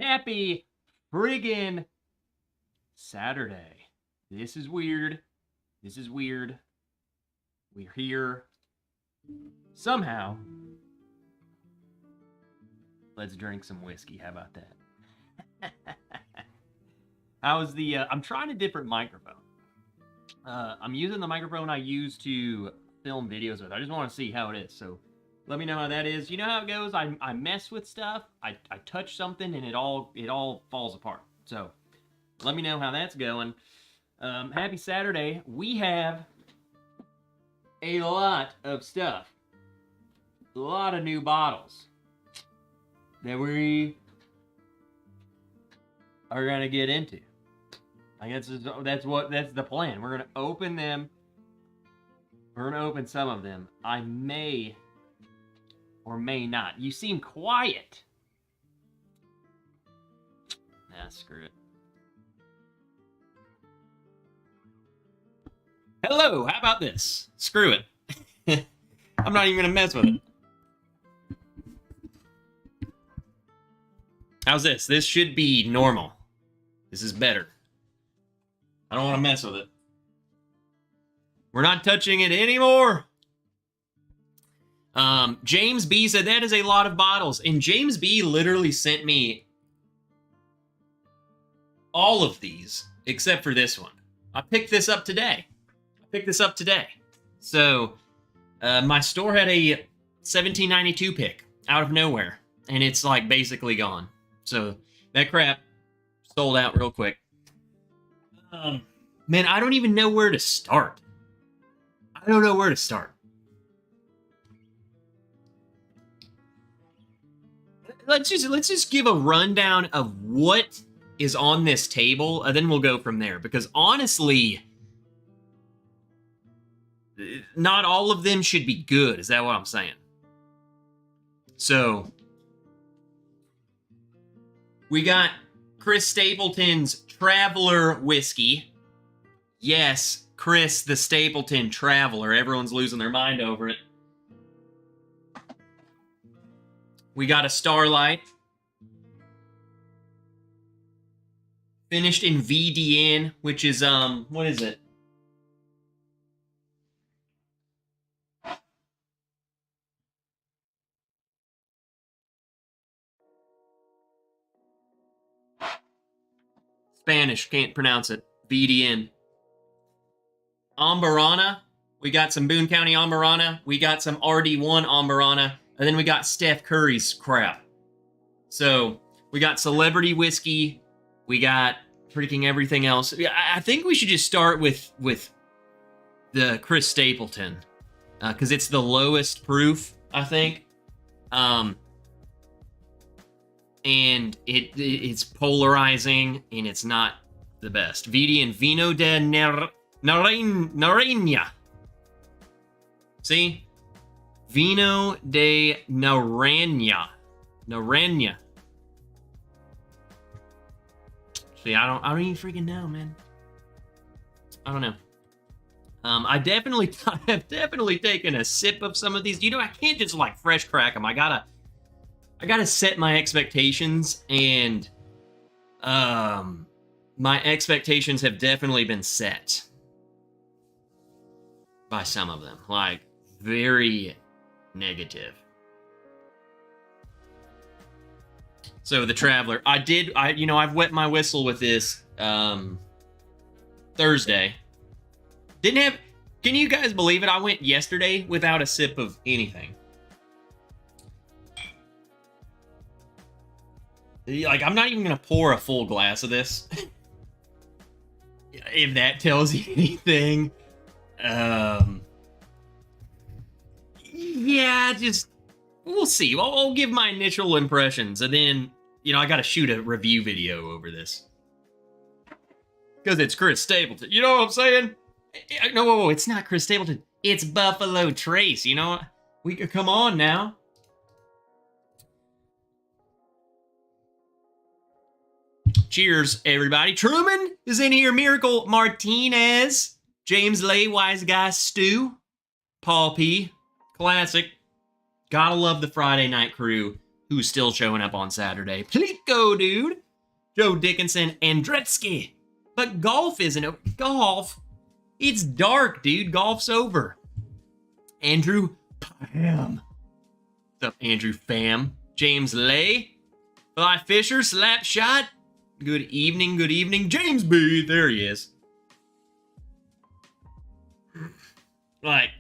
Happy friggin' Saturday. This is weird. This is weird. We're here. Somehow. Let's drink some whiskey. How about that? How's the, I'm trying a different microphone. I'm using the microphone I use to film videos with. I just want to see how it is. So let me know how that is. You know how it goes? I mess with stuff. I touch something and it all falls apart. So let me know how that's going. Happy Saturday. We have a lot of stuff. A lot of new bottles that we are going to get into. I guess that's the plan. We're going to open them. We're going to open some of them. I may or may not. You seem quiet. Nah, screw it. Hello, how about this? Screw it. I'm not even going to mess with it. How's this? This should be normal. This is better. I don't want to mess with it. We're not touching it anymore. James B said that is a lot of bottles. And James B literally sent me all of these except for this one. I picked this up today. So my store had a 1792 pick out of nowhere. And it's like basically gone. So that crap sold out real quick. Man, I don't even know where to start. I don't know where to start. Let's just give a rundown of what is on this table, and then we'll go from there. Because honestly, not all of them should be good. Is that what I'm saying? So we got Chris Stapleton's Traveler Whiskey. Yes, Chris the Stapleton Traveler. Everyone's losing their mind over it. We got a Starlight. Finished in VDN, which is, what is it? Spanish, can't pronounce it. VDN. Amarana. We got some Boone County Amarana. We got some RD1 Amarana. And then we got Steph Curry's crap. So we got celebrity whiskey. We got freaking everything else. I think we should just start with the Chris Stapleton. Because it's the lowest proof, I think. And it's polarizing, and it's not the best. VDN Vino de Naranja. See? Vino de Naranja. Naranja. See, I don't even freaking know, man. I don't know. I have definitely taken a sip of some of these. You know, I can't just like fresh crack them. I gotta set my expectations, and my expectations have definitely been set by some of them, like very negative. So the Traveler, I've wet my whistle with this Thursday. Can you guys believe it? I went yesterday without a sip of anything. Like, I'm not even gonna pour a full glass of this. If that tells you anything. Yeah, just, we'll see. I'll give my initial impressions, and then, I gotta shoot a review video over this. Because it's Chris Stapleton. You know what I'm saying? No, whoa, it's not Chris Stapleton. It's Buffalo Trace, you know? We could come on now. Cheers, everybody. Truman is in here. Miracle Martinez. James Lay, Wise Guy Stu. Paul P. Classic. Gotta love the Friday night crew who's still showing up on Saturday. Plico, dude. Joe Dickinson, Andretzky. But golf isn't over. Golf? It's dark, dude. Golf's over. Andrew Pham. What's up, Andrew Pham? James Lay. Fly Fisher, slap shot. Good evening, good evening. James B. There he is. Like,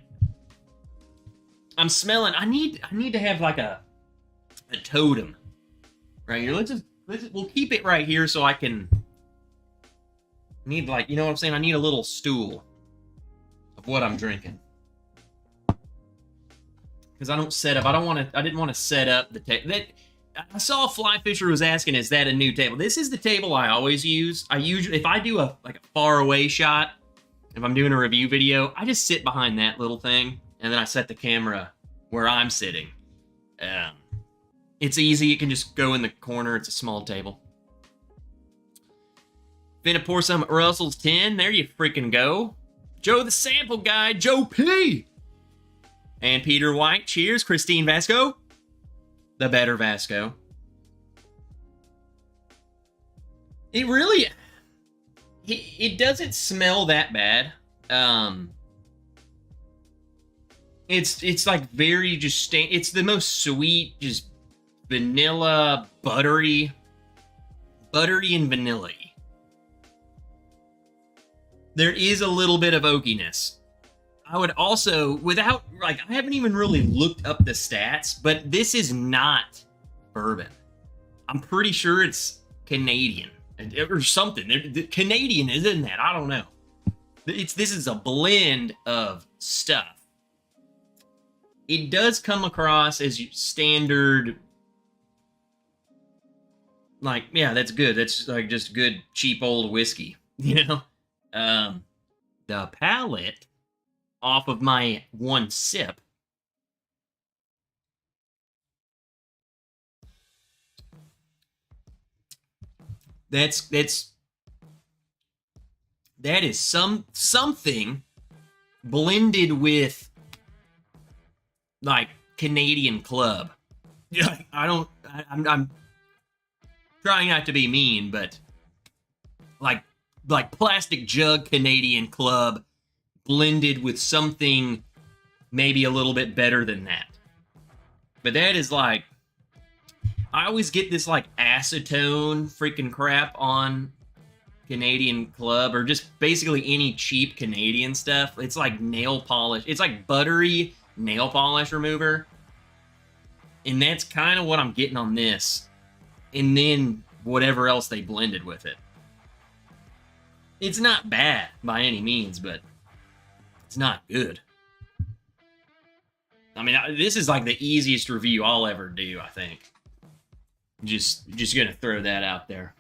I'm smelling. I need to have like a totem right here. We'll keep it right here so I can. Need, like, you know what I'm saying? I need a little stool of what I'm drinking. Because I don't set up. I didn't want to set up the table. I saw Fly Fisher was asking, is that a new table? This is the table I always use. I usually, if I do a far away shot, if I'm doing a review video, I just sit behind that little thing, and then I set the camera where I'm sitting. It's easy. It can just go in the corner. It's a small table. Finna pour some Russell's 10. There you freaking go. Joe the Sample Guy. Joe P. And Peter White. Cheers. Christine Vasco. The better Vasco. It really... It doesn't smell that bad. It's like very just... It's the most sweet, just vanilla, buttery and vanilla-y. There is a little bit of oakiness. I would also, without, like, I haven't even really looked up the stats, but this is not bourbon. I'm pretty sure it's Canadian or something. The Canadian is in that. I don't know. This is a blend of stuff. It does come across as standard, like, yeah, that's good. That's like just good, cheap old whiskey, you know? The palate off of my one sip that is something blended with like Canadian Club. Yeah, I'm trying not to be mean, but like plastic jug Canadian Club blended with something maybe a little bit better than that. But that is like, I always get this like acetone freaking crap on Canadian Club, or just basically any cheap Canadian stuff. It's like nail polish. It's like buttery nail polish remover. And that's kind of what I'm getting on this. And then whatever else they blended with it. It's not bad by any means, but it's not good. I mean, this is like the easiest review I'll ever do, I think. Just gonna throw that out there.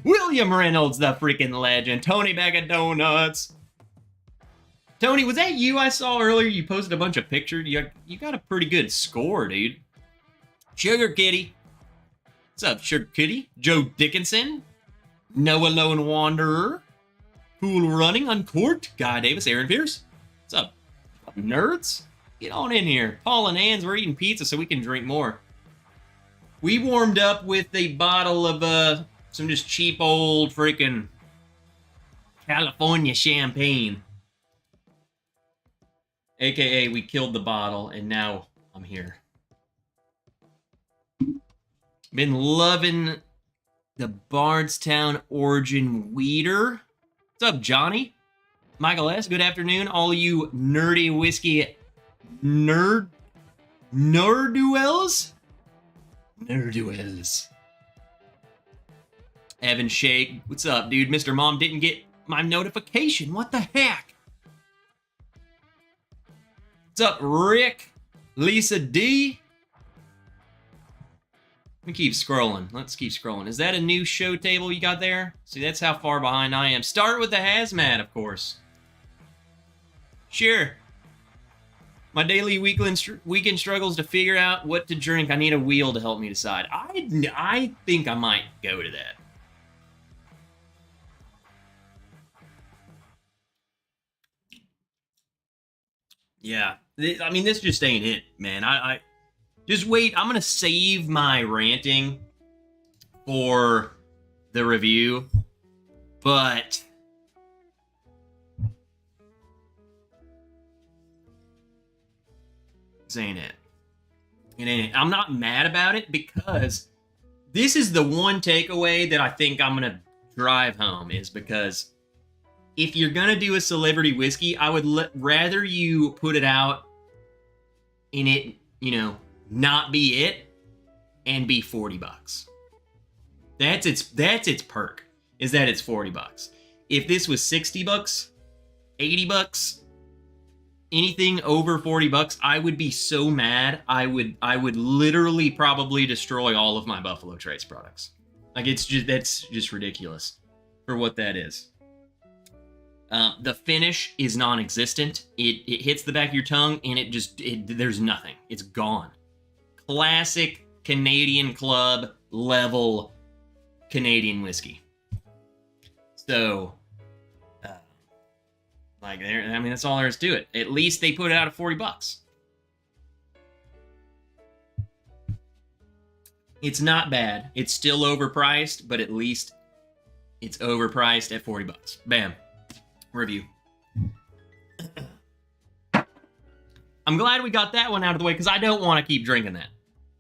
William Reynolds, the freaking legend. Tony Bag of Donuts. Tony, was that you I saw earlier? You posted a bunch of pictures. You got a pretty good score, dude. Sugar Kitty. What's up, Sugar Kitty? Joe Dickinson. Noah Lone Wanderer. Pool Running on Court. Guy Davis. Aaron Pierce. What's up, nerds? Get on in here. Paul and Ann's, we're eating pizza so we can drink more. We warmed up with a bottle of some just cheap old freaking California champagne. AKA, we killed the bottle, and now I'm here. Been loving the Bardstown Origin Weeder. What's up, Johnny? Michael S., good afternoon. All you nerdy whiskey nerduels? Nerduels. Evan Shake, what's up, dude? Mr. Mom didn't get my notification. What the heck? What's up, Rick? Lisa D? Let me keep scrolling. Let's keep scrolling. Is that a new show table you got there? See, that's how far behind I am. Start with the hazmat, of course. Sure. My daily weekend struggles to figure out what to drink. I need a wheel to help me decide. I think I might go to that. Yeah. I mean, this just ain't it, man. I Just wait. I'm going to save my ranting for the review, but this ain't it. It ain't it. I'm not mad about it because this is the one takeaway that I think I'm going to drive home, is because if you're going to do a celebrity whiskey, I would rather you put it out in it, you know, not be it and be $40. That's its perk, is that it's $40. If this was $60, $80, anything over $40, I would be so mad. I would literally probably destroy all of my Buffalo Trace products. Like, that's just ridiculous for what that is. The finish is non-existent. It hits the back of your tongue and there's nothing. It's gone. Classic Canadian Club level Canadian whiskey. So, I mean, that's all there is to it. At least they put it out at $40. It's not bad. It's still overpriced, but at least it's overpriced at $40. Bam. Review. I'm glad we got that one out of the way because I don't want to keep drinking that.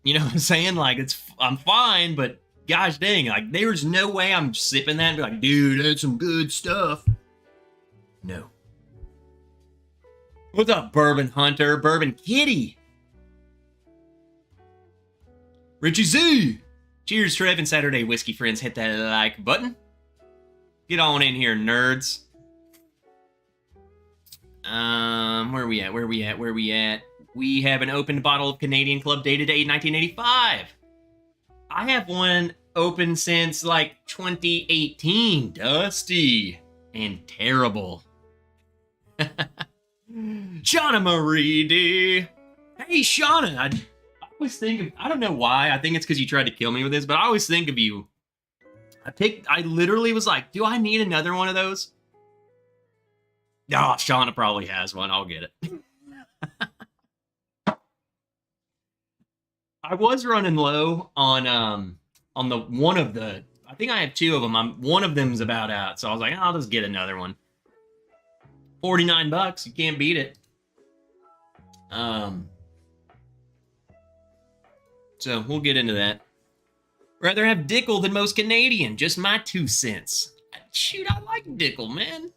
You know what I'm saying? Like, I'm fine, but gosh dang, like, there's no way I'm sipping that and be like, dude, that's some good stuff. No. What's up, Bourbon Hunter? Bourbon Kitty. Richie Z. Cheers, Trev and Saturday Whiskey friends. Hit that like button. Get on in here, nerds. Where we at? We have an opened bottle of Canadian Club dated 1985. I have one open since, like, 2018. Dusty and terrible. Shauna Marie D. Hey, Shauna. I always think of, I don't know why. I think it's because you tried to kill me with this, but I always think of you. I literally was like, do I need another one of those? Oh, Shauna probably has one. I'll get it. I was running low on the one of the, I think I have two of them. One of them's about out, so I was like, I'll just get another one. $49, you can't beat it. So we'll get into that. Rather have Dickel than most Canadian. Just my 2 cents. Shoot, I like Dickel, man.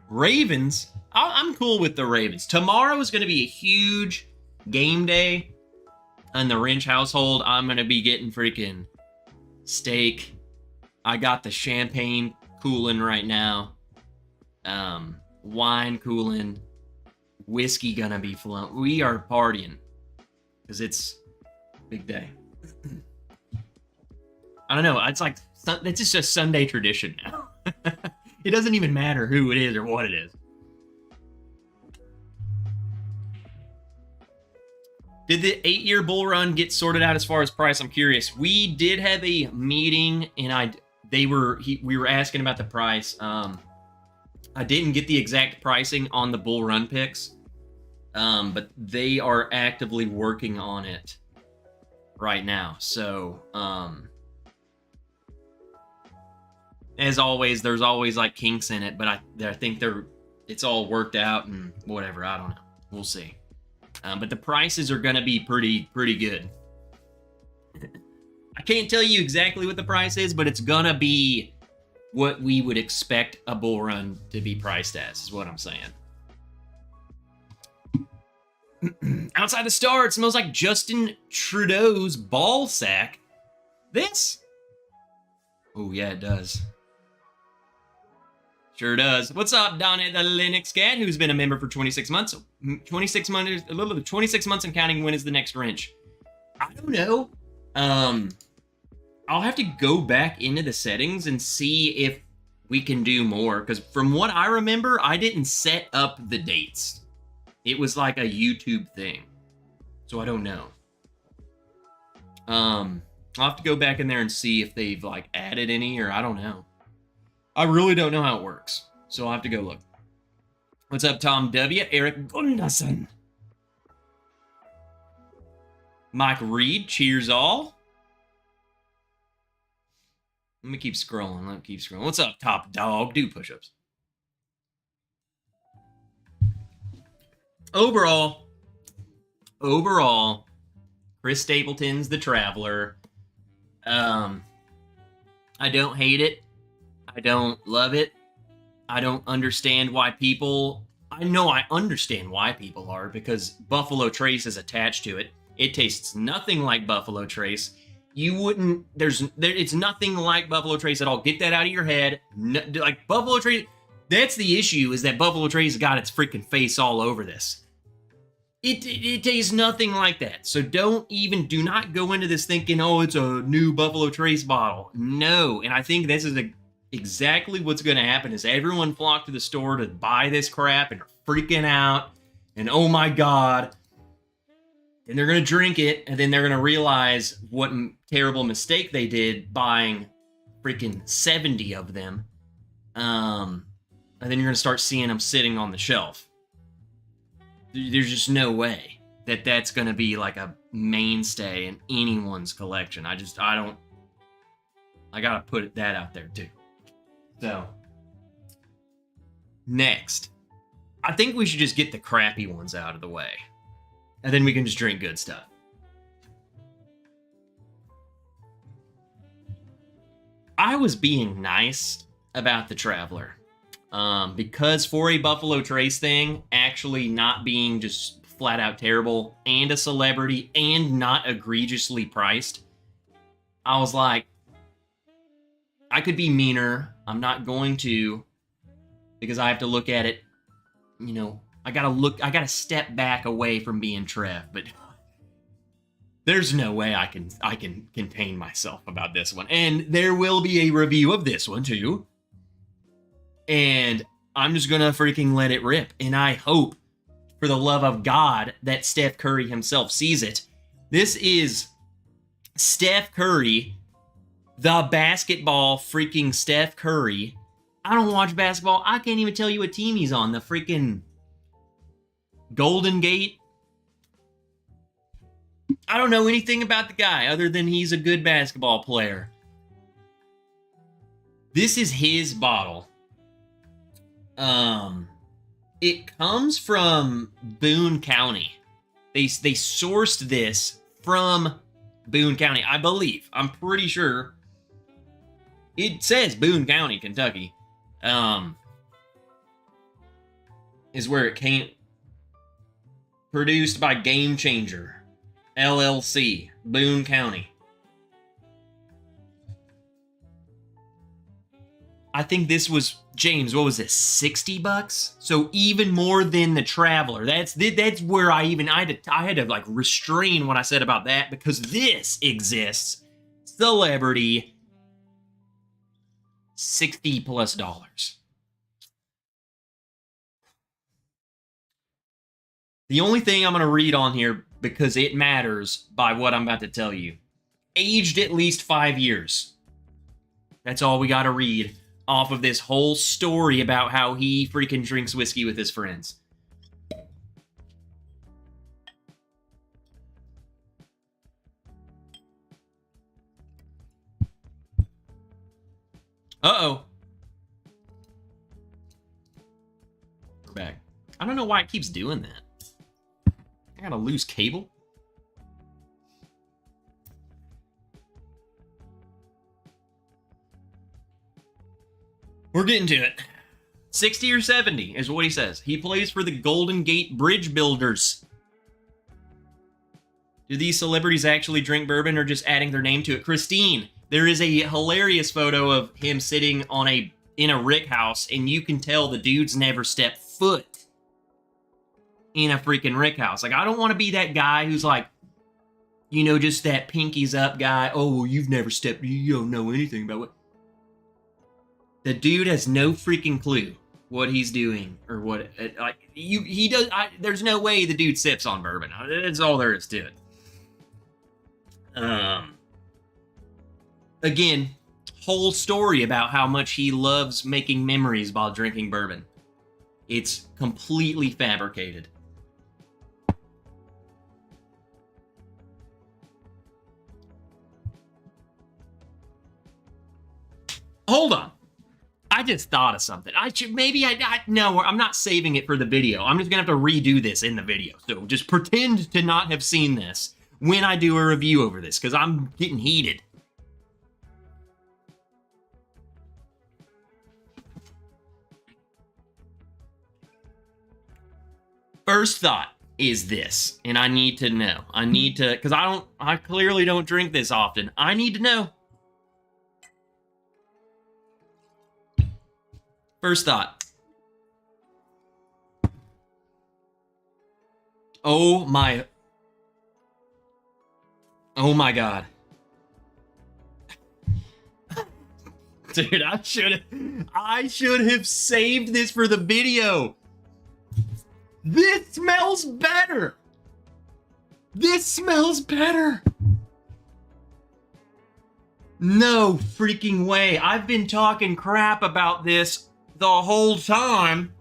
Ravens. I'm cool with the Ravens. Tomorrow is going to be a huge game day in the Wrench household. I'm going to be getting freaking steak. I got the champagne cooling right now. Wine cooling. Whiskey gonna be flowing. We are partying. Because it's a big day. I don't know. It's like, it's just a Sunday tradition now. It doesn't even matter who it is or what it is. Did the 8-year bull run get sorted out as far as price? I'm curious. We did have a meeting, and we were asking about the price. I didn't get the exact pricing on the bull run picks, but they are actively working on it right now. So, as always, there's always like kinks in it, but I think it's all worked out and whatever. I don't know. We'll see. But the prices are going to be pretty good. I can't tell you exactly what the price is, but it's going to be what we would expect a bull run to be priced as, is what I'm saying. Outside the star, it smells like Justin Trudeau's ball sack. This? Oh, yeah, it does. Sure does. What's up, Donna the Linux Cat, who's been a member for 26 months? 26 months, a little bit, 26 months and counting. When is the next wrench? I don't know. I'll have to go back into the settings and see if we can do more. Because from what I remember, I didn't set up the dates. It was like a YouTube thing. So I don't know. I'll have to go back in there and see if they've like added any, or I don't know. I really don't know how it works. So I'll have to go look. What's up, Tom W? Eric Gunderson. Mike Reed, cheers all. Let me keep scrolling. What's up, top dog? Do push-ups. Overall, Chris Stapleton's The Traveler. I don't hate it. I don't love it. I don't understand why people... I know I understand why people are, because Buffalo Trace is attached to it. It tastes nothing like Buffalo Trace. You wouldn't... It's nothing like Buffalo Trace at all. Get that out of your head. No, like, Buffalo Trace... That's the issue, is that Buffalo Trace got its freaking face all over this. It tastes nothing like that. So do not go into this thinking, oh, it's a new Buffalo Trace bottle. No. And I think this is exactly what's going to happen is everyone flocked to the store to buy this crap and are freaking out. And oh my God. And they're going to drink it. And then they're going to realize what terrible mistake they did buying freaking 70 of them. And then you're going to start seeing them sitting on the shelf. There's just no way that that's going to be like a mainstay in anyone's collection. I got to put that out there too. So, next. I think we should just get the crappy ones out of the way. And then we can just drink good stuff. I was being nice about the Traveler. Because for a Buffalo Trace thing, actually not being just flat out terrible and a celebrity and not egregiously priced, I was like, I could be meaner. I'm not going to, because I have to look at it, you know, I gotta step back away from being Trev, but there's no way I can contain myself about this one. And there will be a review of this one too. And I'm just going to freaking let it rip. And I hope, for the love of God, that Steph Curry himself sees it. This is Steph Curry, the basketball freaking Steph Curry. I don't watch basketball. I can't even tell you what team he's on. The freaking Golden Gate. I don't know anything about the guy other than he's a good basketball player. This is his bottle. It comes from Boone County. They sourced this from Boone County, I believe. I'm pretty sure. It says Boone County, Kentucky. Is where it came. Produced by Game Changer, LLC, Boone County. I think this was, James, what was this, $60? So even more than the Traveler. That's where I had to like restrain what I said about that, because this exists. Celebrity, $60+. The only thing I'm going to read on here, because it matters by what I'm about to tell you. Aged at least 5 years. That's all we got to read off of this whole story about how he freaking drinks whiskey with his friends. Uh-oh. We're back. I don't know why it keeps doing that. I got a loose cable. We're getting to it. 60 or 70 is what he says. He plays for the Golden Gate Bridge Builders. Do these celebrities actually drink bourbon or just adding their name to it? Christine, there is a hilarious photo of him sitting on in a rick house, and you can tell the dude's never stepped foot in a freaking rick house. Like, I don't want to be that guy who's like, you know, just that pinkies up guy. Oh, you've never stepped, you don't know anything about what. The dude has no freaking clue what he's doing or what, like, he does. There's no way the dude sips on bourbon. That's all there is to it. Again, whole story about how much he loves making memories while drinking bourbon. It's completely fabricated. hold on. I just thought of something. No, I'm not saving it for the video. I'm just gonna have to redo this in the video. So just pretend to not have seen this when I do a review over this, because I'm getting heated. First thought is this, and I need to know. Because I clearly don't drink this often. I need to know. First thought. Oh my God. Dude, I should have saved this for the video. This smells better. This smells better. No freaking way. I've been talking crap about this the whole time,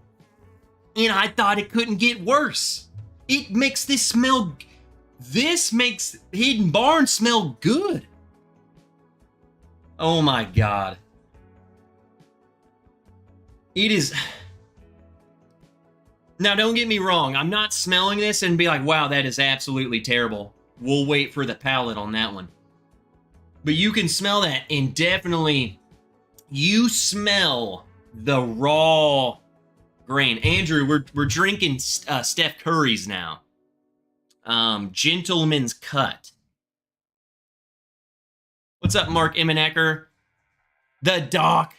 and I thought it couldn't get worse. It makes this makes Hidden Barn smell good. Oh my God. It is... Now, don't get me wrong. I'm not smelling this and be like, wow, that is absolutely terrible. We'll wait for the palate on that one. But you can smell that, and definitely you smell the raw grain. Andrew, we're drinking Steph Curry's now. Gentleman's Cut. What's up, Mark Immenecker? The Doc.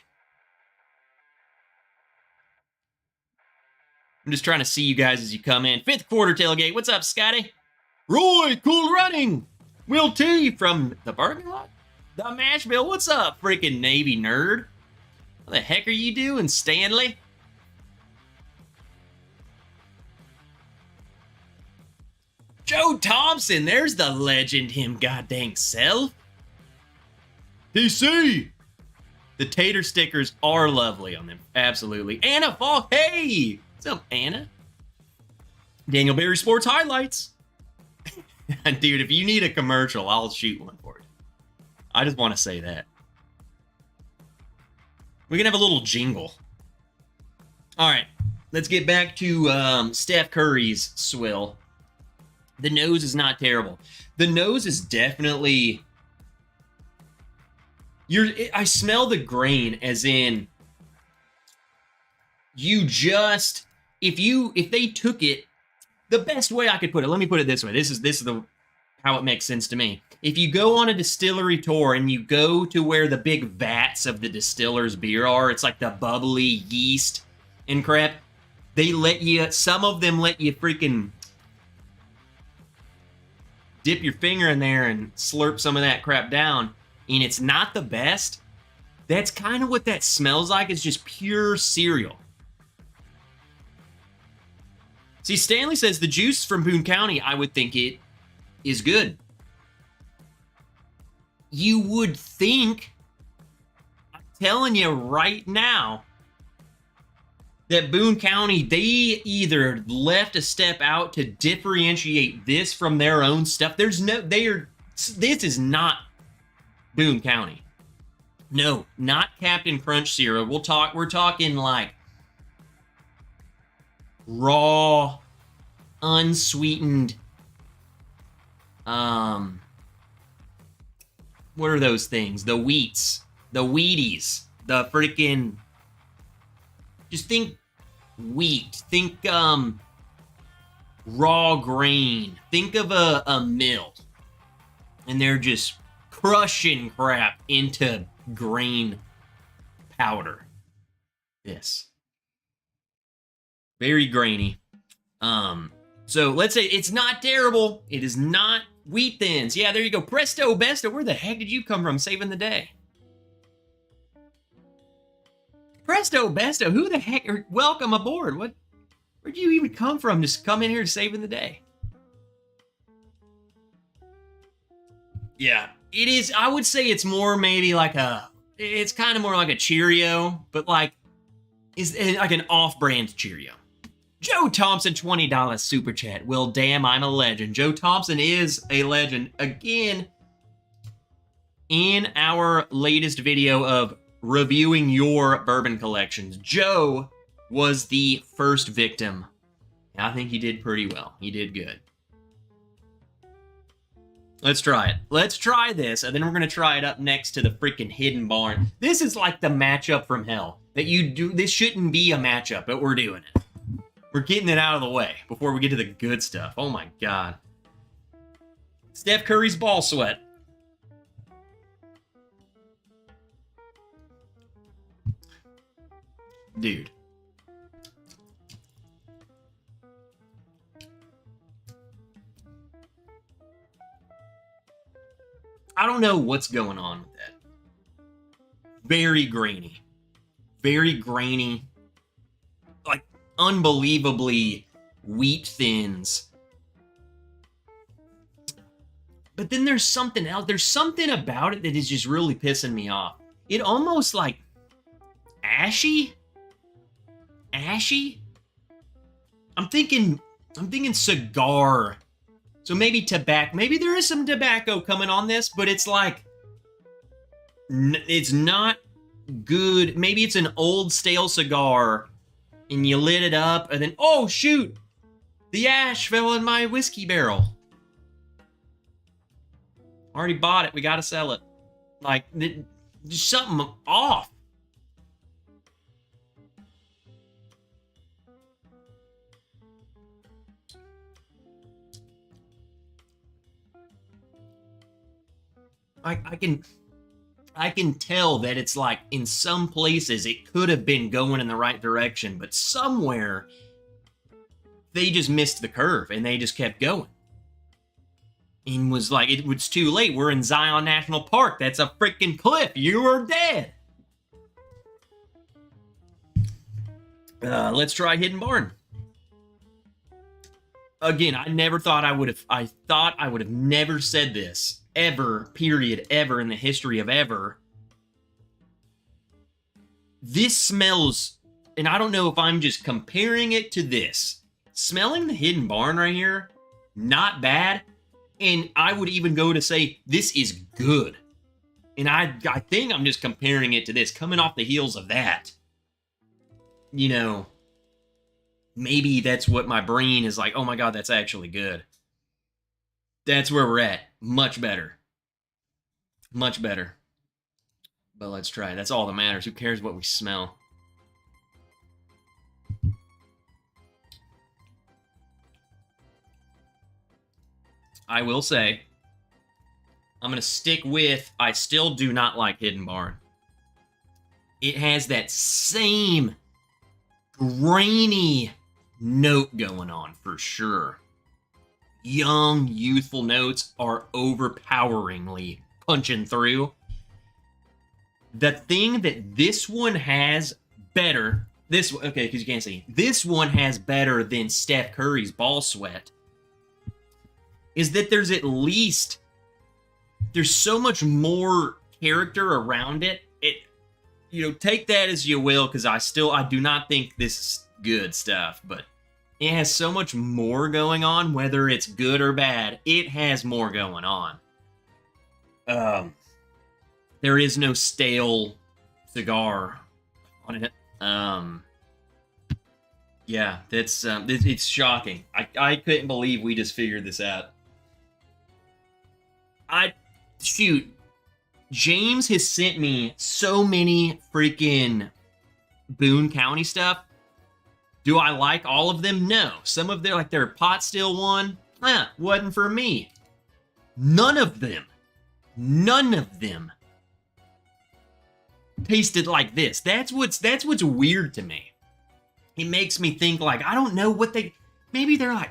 I'm just trying to see you guys as you come in. Fifth quarter tailgate. What's up, Scotty? Roy, cool running. Will T from the parking lot. The Mashville. What's up, freaking Navy nerd? What the heck are you doing, Stanley? Joe Thompson. There's the legend him goddamn self. DC. The tater stickers are lovely on them. Absolutely. Anna Falk. Hey. What's up, Anna? Daniel Berry Sports Highlights. Dude, if you need a commercial, I'll shoot one for you. I just want to say that. We can have a little jingle. All right, let's get back to Steph Curry's swill. The nose is not terrible. The nose is definitely... I smell the grain as in... You just... If they took it... The best way I could put it, let me put it this way. This is how it makes sense to me. If you go on a distillery tour and you go to where the big vats of the distiller's beer are, it's like the bubbly yeast and crap. They let you, some of them let you freaking dip your finger in there and slurp some of that crap down, and it's not the best. That's kind of what that smells like. It's just pure cereal. See, Stanley says the juice from Boone County, I would think it is good. You would think, I'm telling you right now, that Boone County, they either left a step out to differentiate this from their own stuff. This is not Boone County. No, not Captain Crunch cereal. We're talking like raw, unsweetened, what are those things? The wheats, the Wheaties, the freaking, just think wheat, think raw grain, think of a mill, and they're just crushing crap into grain powder. This. Very grainy. So let's say it's not terrible. It is not wheat thins. Yeah, there you go. Presto Besto. Where the heck did you come from saving the day? Presto Besto. Who the heck? Welcome aboard. Where'd you even come from? Just come in here saving the day. Yeah, it is. I would say it's more maybe like it's kind of more like a Cheerio, but like, is like an off-brand Cheerio. Joe Thompson, $20 super chat. Well, damn, I'm a legend. Joe Thompson is a legend. Again, in our latest video of reviewing your bourbon collections. Joe was the first victim. And I think he did pretty well. He did good. Let's try it. Let's try this, and then we're going to try it up next to the freaking Hidden Barn. This is like the matchup from hell. That you do. This shouldn't be a matchup, but we're doing it. We're getting it out of the way before we get to the good stuff. Oh my god. Steph Curry's ball sweat. Dude. I don't know what's going on with that. Very grainy. Very grainy. Like, unbelievably wheat thins. But then there's something else. There's something about it that is just really pissing me off. It almost like ashy? Ashy? I'm thinking cigar. So maybe tobacco. Maybe there is some tobacco coming on this, but it's like it's not good. Maybe it's an old stale cigar and you lit it up and then, oh shoot, the ash fell in my whiskey barrel. Already bought it. We got to sell it. Like, just something off. I can tell that it's like in some places it could have been going in the right direction, but somewhere they just missed the curve and they just kept going. And was like, it was too late. We're in Zion National Park. That's a freaking cliff. You are dead. Let's try Hidden Barn. Again, I thought I would have never said this. Ever, period, ever in the history of ever. This smells, and I don't know if I'm just comparing it to this. Smelling the Hidden Barn right here, not bad. And I would even go to say, this is good. And I think I'm just comparing it to this, coming off the heels of that. You know, maybe that's what my brain is like, oh my god, that's actually good. That's where we're at. Much better. Much better. But let's try it. That's all that matters. Who cares what we smell? I will say, I'm going to stick with, I still do not like Hidden Barn. It has that same grainy note going on for sure. Young, youthful notes are overpoweringly punching through. The thing that this one has better, okay, because you can't see, this one has better than Steph Curry's ball sweat, is that there's so much more character around it. Take that as you will, because I do not think this is good stuff, but it has so much more going on, whether it's good or bad. It has more going on. There is no stale cigar on it. Yeah, that's it's shocking. I couldn't believe we just figured this out. James has sent me so many freaking Boone County stuff. Do I like all of them? No. Some of their pot still one, wasn't for me. None of them tasted like this. That's what's weird to me. It makes me think like, I don't know what maybe they're like,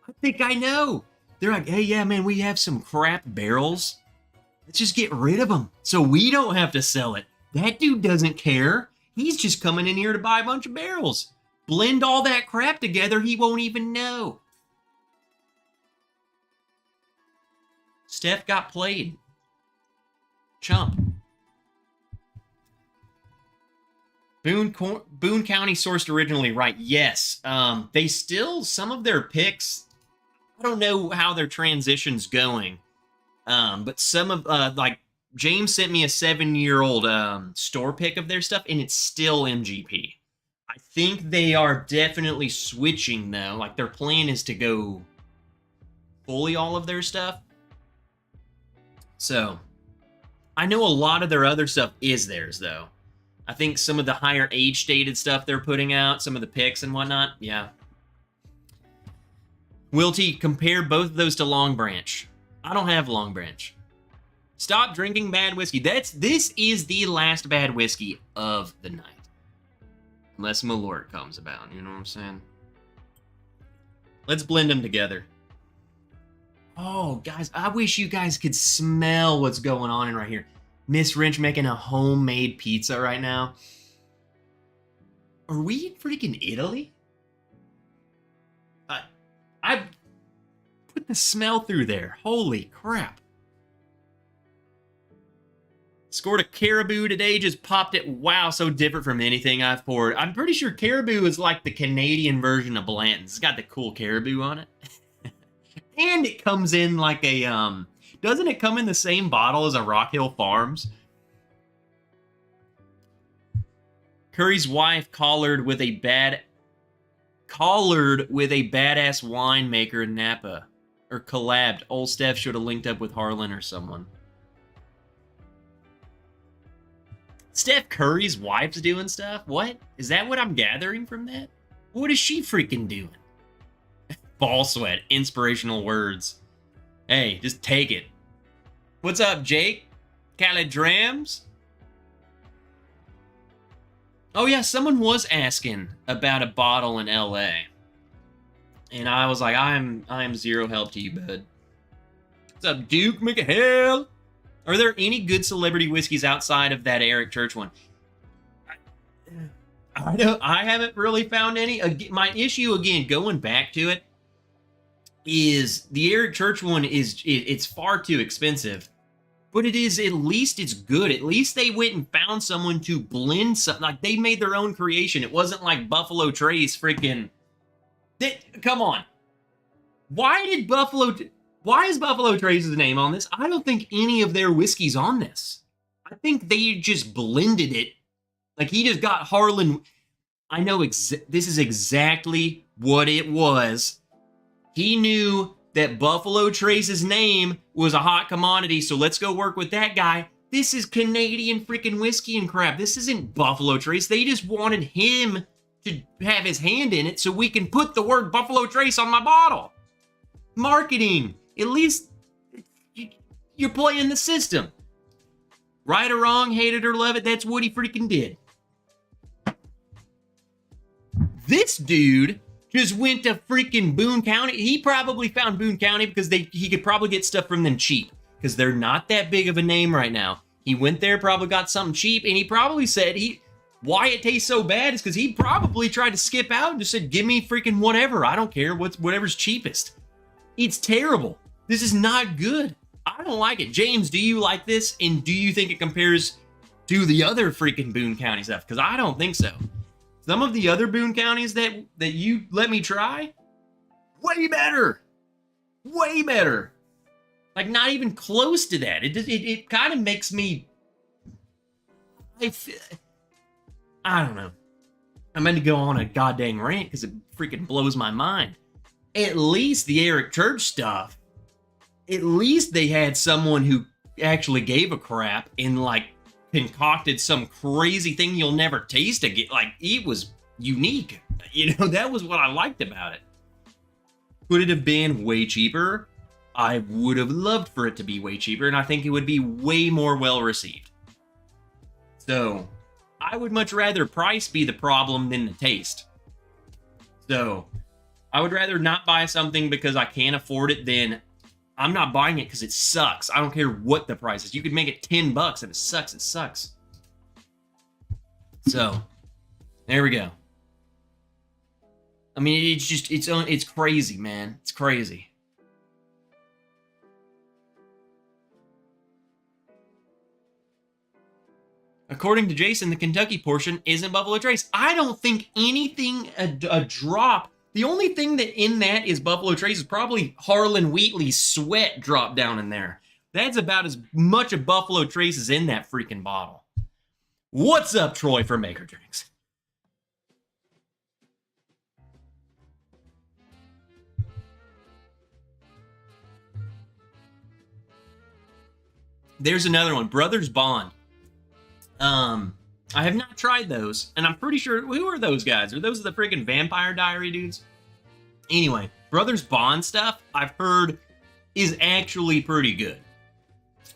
I think I know. They're like, hey, yeah, man, we have some crap barrels. Let's just get rid of them so we don't have to sell it. That dude doesn't care. He's just coming in here to buy a bunch of barrels. Blend all that crap together, he won't even know. Steph got played. Chump. Boone County sourced originally, right? Yes. They still, some of their picks, I don't know how their transition's going. But some of, James sent me a 7-year-old store pick of their stuff, and it's still MGP. I think they are definitely switching, though. Like, their plan is to go fully all of their stuff. So, I know a lot of their other stuff is theirs, though. I think some of the higher age-stated stuff they're putting out, some of the picks and whatnot, yeah. Wilty, compare both of those to Long Branch. I don't have Long Branch. Stop drinking bad whiskey. This is the last bad whiskey of the night. Unless Malort comes about, you know what I'm saying? Let's blend them together. Oh, guys, I wish you guys could smell what's going on in right here. Miss Wrench making a homemade pizza right now. Are we in freaking Italy? I put the smell through there. Holy crap. Scored a Caribou today, just popped it. Wow, so different from anything I've poured. I'm pretty sure Caribou is like the Canadian version of Blanton's. It's got the cool Caribou on it. And it comes in like a, doesn't it come in the same bottle as a Rock Hill Farms? Curry's wife collared with a badass winemaker in Napa. Or collabed. Old Steph should have linked up with Harlan or someone. Steph Curry's wife's doing stuff? What? Is that what I'm gathering from that? What is she freaking doing? Ball sweat. Inspirational words. Hey, just take it. What's up, Jake? Caladrams? Oh yeah, someone was asking about a bottle in LA. And I was like, I am zero help to you, bud. What's up, Duke McHale? Are there any good celebrity whiskeys outside of that Eric Church one? I haven't really found any. My issue, again, going back to it, is the Eric Church one it's far too expensive. But it is, at least it's good. At least they went and found someone to blend something. Like, they made their own creation. It wasn't like Buffalo Trace freaking... Come on. Why is Buffalo Trace's name on this? I don't think any of their whiskey's on this. I think they just blended it. Like, he just got Harlan... I know this is exactly what it was. He knew that Buffalo Trace's name was a hot commodity, so let's go work with that guy. This is Canadian freaking whiskey and crap. This isn't Buffalo Trace. They just wanted him to have his hand in it so we can put the word Buffalo Trace on my bottle. Marketing. At least you're playing the system. Right or wrong, hate it or love it, that's what he freaking did. This dude just went to freaking Boone County. He probably found Boone County because he could probably get stuff from them cheap because they're not that big of a name right now. He went there, probably got something cheap, and he probably said why it tastes so bad is because he probably tried to skip out and just said, give me freaking whatever. I don't care. Whatever's cheapest. It's terrible. This is not good. I don't like it. James, do you like this? And do you think it compares to the other freaking Boone County stuff? Because I don't think so. Some of the other Boone counties that you let me try, way better. Way better. Like, not even close to that. It kind of makes me... I don't know. I'm meant to go on a goddamn rant because it freaking blows my mind. At least the Eric Church stuff, at least they had someone who actually gave a crap and, like, concocted some crazy thing you'll never taste again. Like, it was unique. You know, that was what I liked about it. Could it have been way cheaper? I would have loved for it to be way cheaper, and I think it would be way more well received. So, I would much rather price be the problem than the taste. So, I would rather not buy something because I can't afford it than I'm not buying it because it sucks. I don't care what the price is. You could make it $10. If it sucks, it sucks. So, there we go. I mean, it's crazy, man. It's crazy. According to Jason, the Kentucky portion isn't Buffalo Trace. I don't think anything, a drop. The only thing that in that is Buffalo Trace is probably Harlan Wheatley's sweat drop down in there. That's about as much of Buffalo Trace as in that freaking bottle. What's up, Troy from Maker Drinks? There's another one, Brothers Bond. I have not tried those, and I'm pretty sure, who are those guys? Are those the freaking Vampire Diary dudes? Anyway, Brothers Bond stuff, I've heard, is actually pretty good.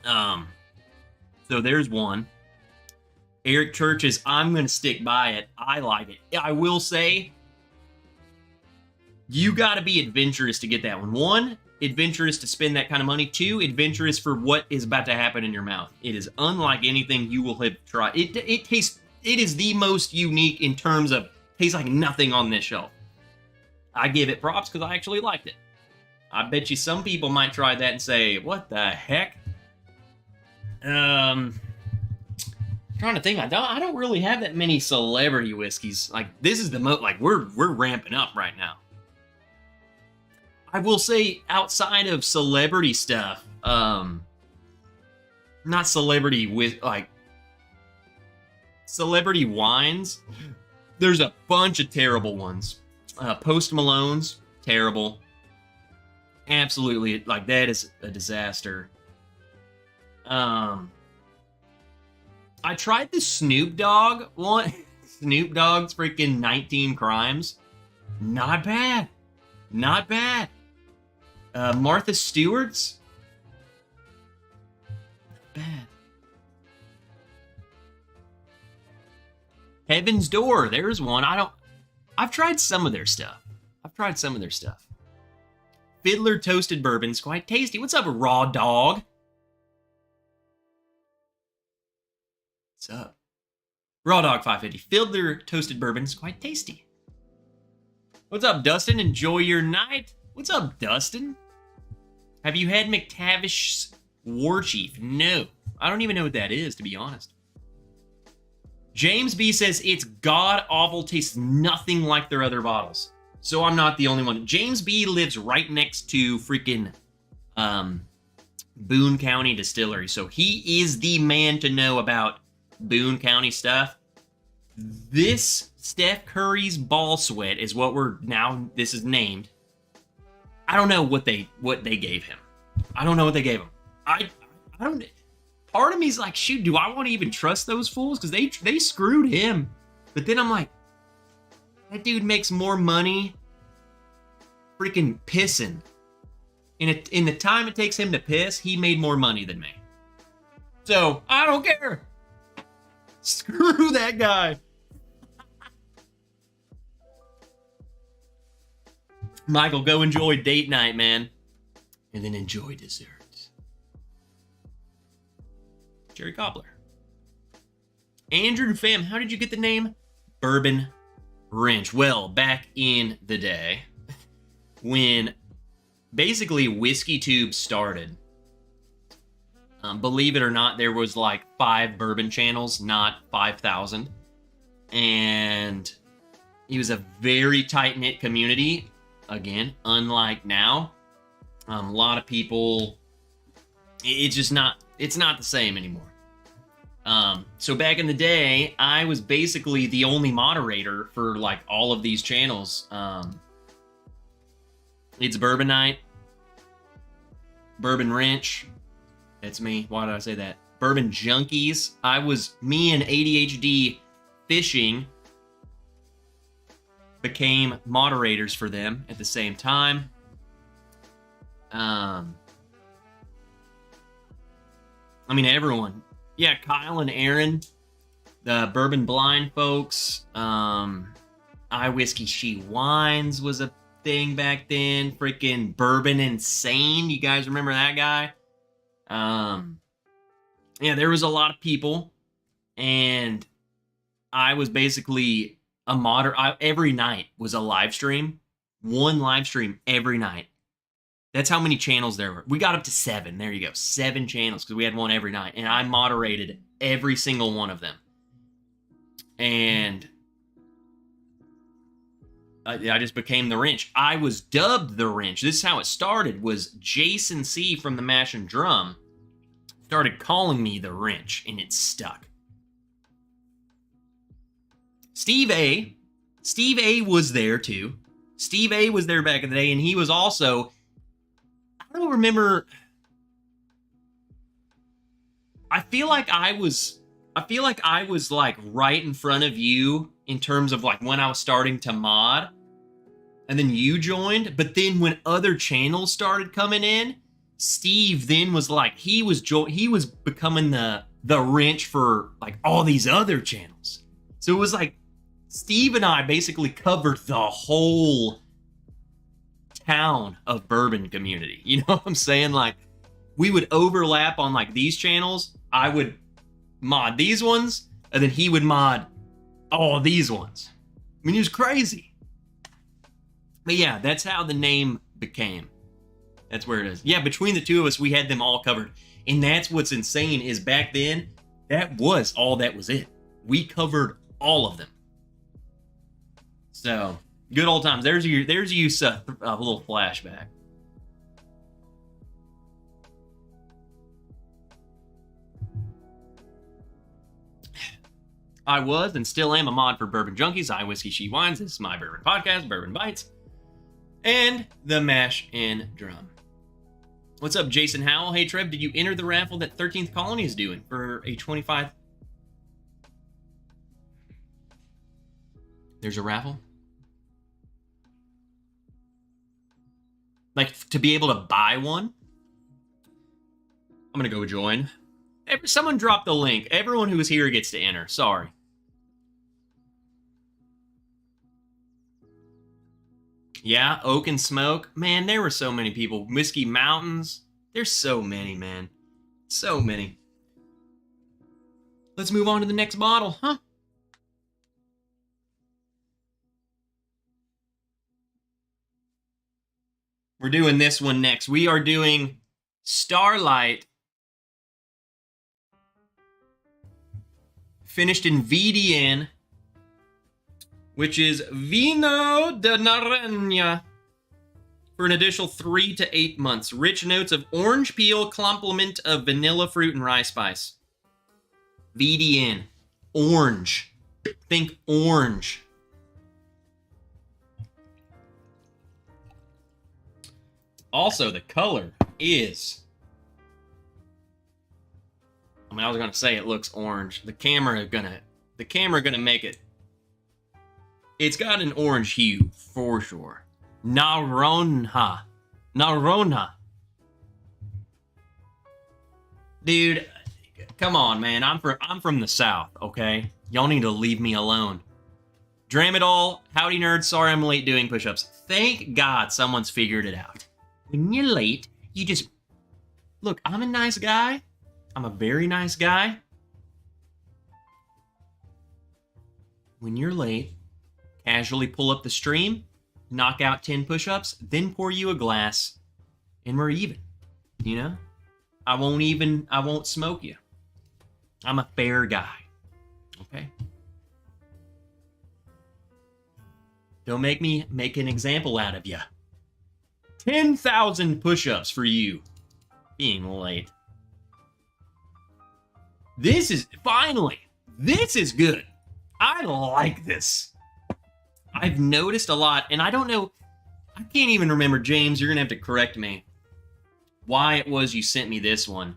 So there's one. Eric Church's, I'm going to stick by it. I like it. I will say, you got to be adventurous to get that one. One, adventurous to spend that kind of money. Two, adventurous for what is about to happen in your mouth. It is unlike anything you will have tried. It tastes, it is the most unique in terms of, tastes like nothing on this shelf. I give it props because I actually liked it. I bet you some people might try that and say, what the heck? Trying to think, I don't really have that many celebrity whiskeys. Like, this is the most, like, we're ramping up right now. I will say, outside of celebrity stuff, not celebrity with, like, celebrity wines, there's a bunch of terrible ones. Post Malone's, terrible. Absolutely, like, that is a disaster. I tried the Snoop Dogg one. Snoop Dogg's freaking 19 Crimes. Not bad. Not bad. Martha Stewart's. Not bad. Heaven's Door. There's one. I've tried some of their stuff. Fiddler Toasted Bourbon's quite tasty. What's up, Raw Dog? What's up? Raw Dog 550. Fiddler Toasted Bourbon's quite tasty. What's up, Dustin? Enjoy your night. What's up, Dustin? Have you had McTavish's War Chief? No. I don't even know what that is, to be honest. James B says it's god-awful, tastes nothing like their other bottles. So I'm not the only one. James B lives right next to freaking Boone County Distillery. So he is the man to know about Boone County stuff. This Steph Curry's Ball Sweat is what this is named. I don't know what they gave him. I don't know what they gave him. I don't. Part of me's like, shoot, do I want to even trust those fools? Because they screwed him. But then I'm like, that dude makes more money freaking pissing. In the time it takes him to piss, he made more money than me. So, I don't care. Screw that guy. Michael, go enjoy date night, man. And then enjoy dessert. Jerry Cobbler. Andrew Pham, how did you get the name? Bourbon Wrench. Well, back in the day, when basically Whiskey Tube started, believe it or not, there was like 5 bourbon channels, not 5,000. And it was a very tight-knit community. Again, unlike now. A lot of people, it's not the same anymore. So back in the day, I was basically the only moderator for like all of these channels. It's Bourbon Night, Bourbon Wrench. That's me. Why did I say that? Bourbon Junkies. Me and ADHD Fishing became moderators for them at the same time. I mean, everyone. Yeah, Kyle and Aaron, the Bourbon Blind folks. I Whiskey She Wines was a thing back then. Freaking Bourbon Insane. You guys remember that guy? Yeah, there was a lot of people. And I was basically a every night was a live stream. One live stream every night. That's how many channels there were. We got up to 7. There you go. 7 channels because we had one every night. And I moderated every single one of them. And I just became the Wrench. I was dubbed the Wrench. This is how it started, was Jason C. from the Mash and Drum started calling me the wrench, and it stuck. Steve A was there too. Steve A was there back in the day, and he was also, I don't remember, I feel like I was like right in front of you in terms of like when I was starting to mod, and then you joined. But then when other channels started coming in, Steve then was like, he was becoming the wrench for like all these other channels. So it was like Steve and I basically covered the whole town of bourbon community. You know what I'm saying? Like, we would overlap on like these channels. I would mod these ones, and then he would mod all these ones. I mean, it was crazy. But yeah, that's how the name became. That's where it is. Yeah, between the two of us, we had them all covered. And that's what's insane is back then, that was all that was it. We covered all of them. So, good old times. There's you, Seth, a little flashback. I was and still am a mod for Bourbon Junkies, I Whiskey She Wines. This is my bourbon podcast, Bourbon Bites, and the Mash and Drum. What's up, Jason Howell? Hey, Trev, did you enter the raffle that 13th Colony is doing for a 25? There's a raffle? Like, to be able to buy one? I'm gonna go join. Someone drop the link. Everyone who is here gets to enter. Sorry. Yeah, Oak and Smoke. Man, there were so many people. Whiskey Mountains. There's so many, man. So many. Let's move on to the next bottle, huh? We're doing this one next. We are doing Starlight, finished in VDN, which is Vino de Naranja, for an additional 3 to 8 months. Rich notes of orange peel, complement of vanilla fruit and rye spice. VDN. Orange. Think orange. Also, the color is... I mean, I was gonna say it looks orange. The camera gonna make it. It's got an orange hue for sure. Naranja. Dude, come on, man. I'm from the South, okay? Y'all need to leave me alone. Dramadol, howdy nerds. Sorry I'm late doing push-ups. Thank God someone's figured it out. When you're late, you just... Look, I'm a nice guy. I'm a very nice guy. When you're late, casually pull up the stream, knock out 10 push-ups, then pour you a glass, and we're even. You know? I won't smoke you. I'm a fair guy. Okay? Don't make me make an example out of you. 10,000 push-ups for you being late. This is, finally, this is good. I like this. I've noticed a lot, and I don't know, I can't even remember, James, you're going to have to correct me, why it was you sent me this one.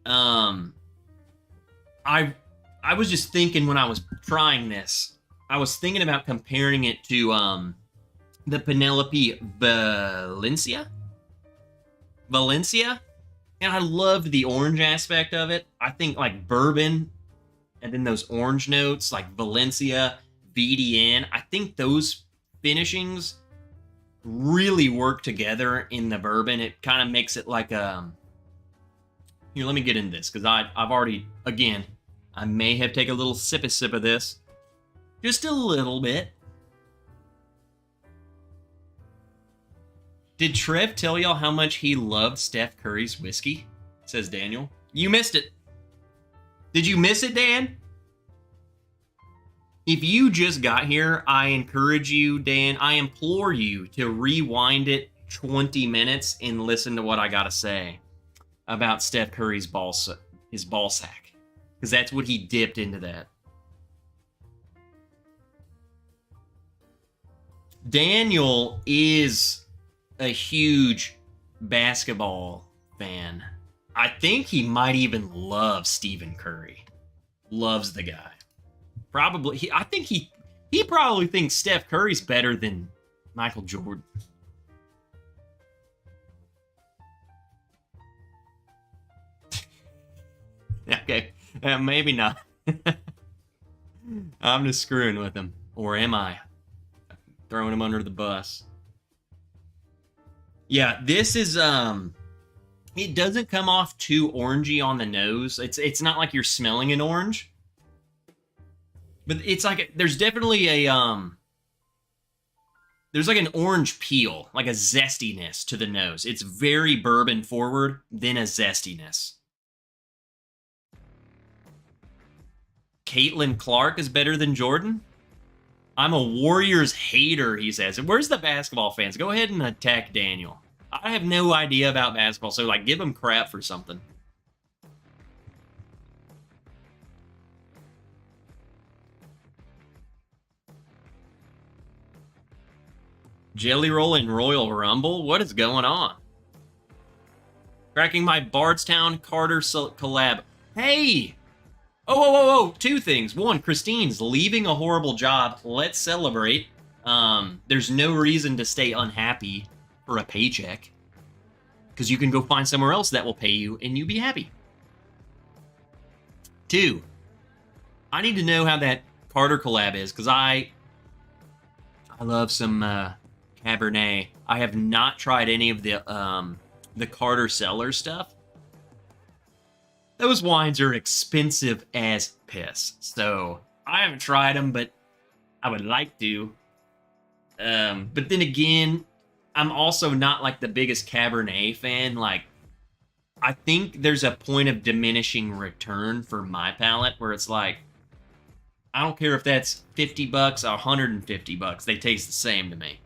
I was just thinking when I was trying this, I was thinking about comparing it to the Penelope Valencia, and I loved the orange aspect of it. I think like bourbon, and then those orange notes like Valencia, VDN. I think those finishings really work together in the bourbon. It kind of makes it like a... Here, let me get into this, because I've already, again, I may have taken a little sip of this. Just a little bit. Did Trev tell y'all how much he loved Steph Curry's whiskey? Says Daniel. You missed it. Did you miss it, Dan? If you just got here, I encourage you, Dan, I implore you to rewind it 20 minutes and listen to what I gotta say about Steph Curry's ball his ball sack. Because that's what he dipped into that. Daniel is a huge basketball fan. I think he might even love Stephen Curry. Loves the guy. Probably. I think he probably thinks Steph Curry's better than Michael Jordan. Okay, maybe not. I'm just screwing with him. Or am I? Throwing him under the bus. Yeah, this is, it doesn't come off too orangey on the nose. It's not like you're smelling an orange. But it's like, there's definitely a, there's like an orange peel, like a zestiness to the nose. It's very bourbon forward, then a zestiness. Caitlin Clark is better than Jordan? I'm a Warriors hater, he says. Where's the basketball fans? Go ahead and attack Daniel. I have no idea about basketball, so, like, give him crap for something. Jelly Roll and Royal Rumble? What is going on? Cracking my Bardstown Carter collab. Hey! Oh, two things. One, Christine's leaving a horrible job. Let's celebrate. There's no reason to stay unhappy for a paycheck. Because you can go find somewhere else that will pay you and you be happy. Two, I need to know how that Carter collab is, because I love some Cabernet. I have not tried any of the Carter Cellar stuff. Those wines are expensive as piss, so I haven't tried them, but I would like to. But then again, I'm also not like the biggest Cabernet fan. Like, I think there's a point of diminishing return for my palate where it's like, I don't care if that's $50 or $150. They taste the same to me.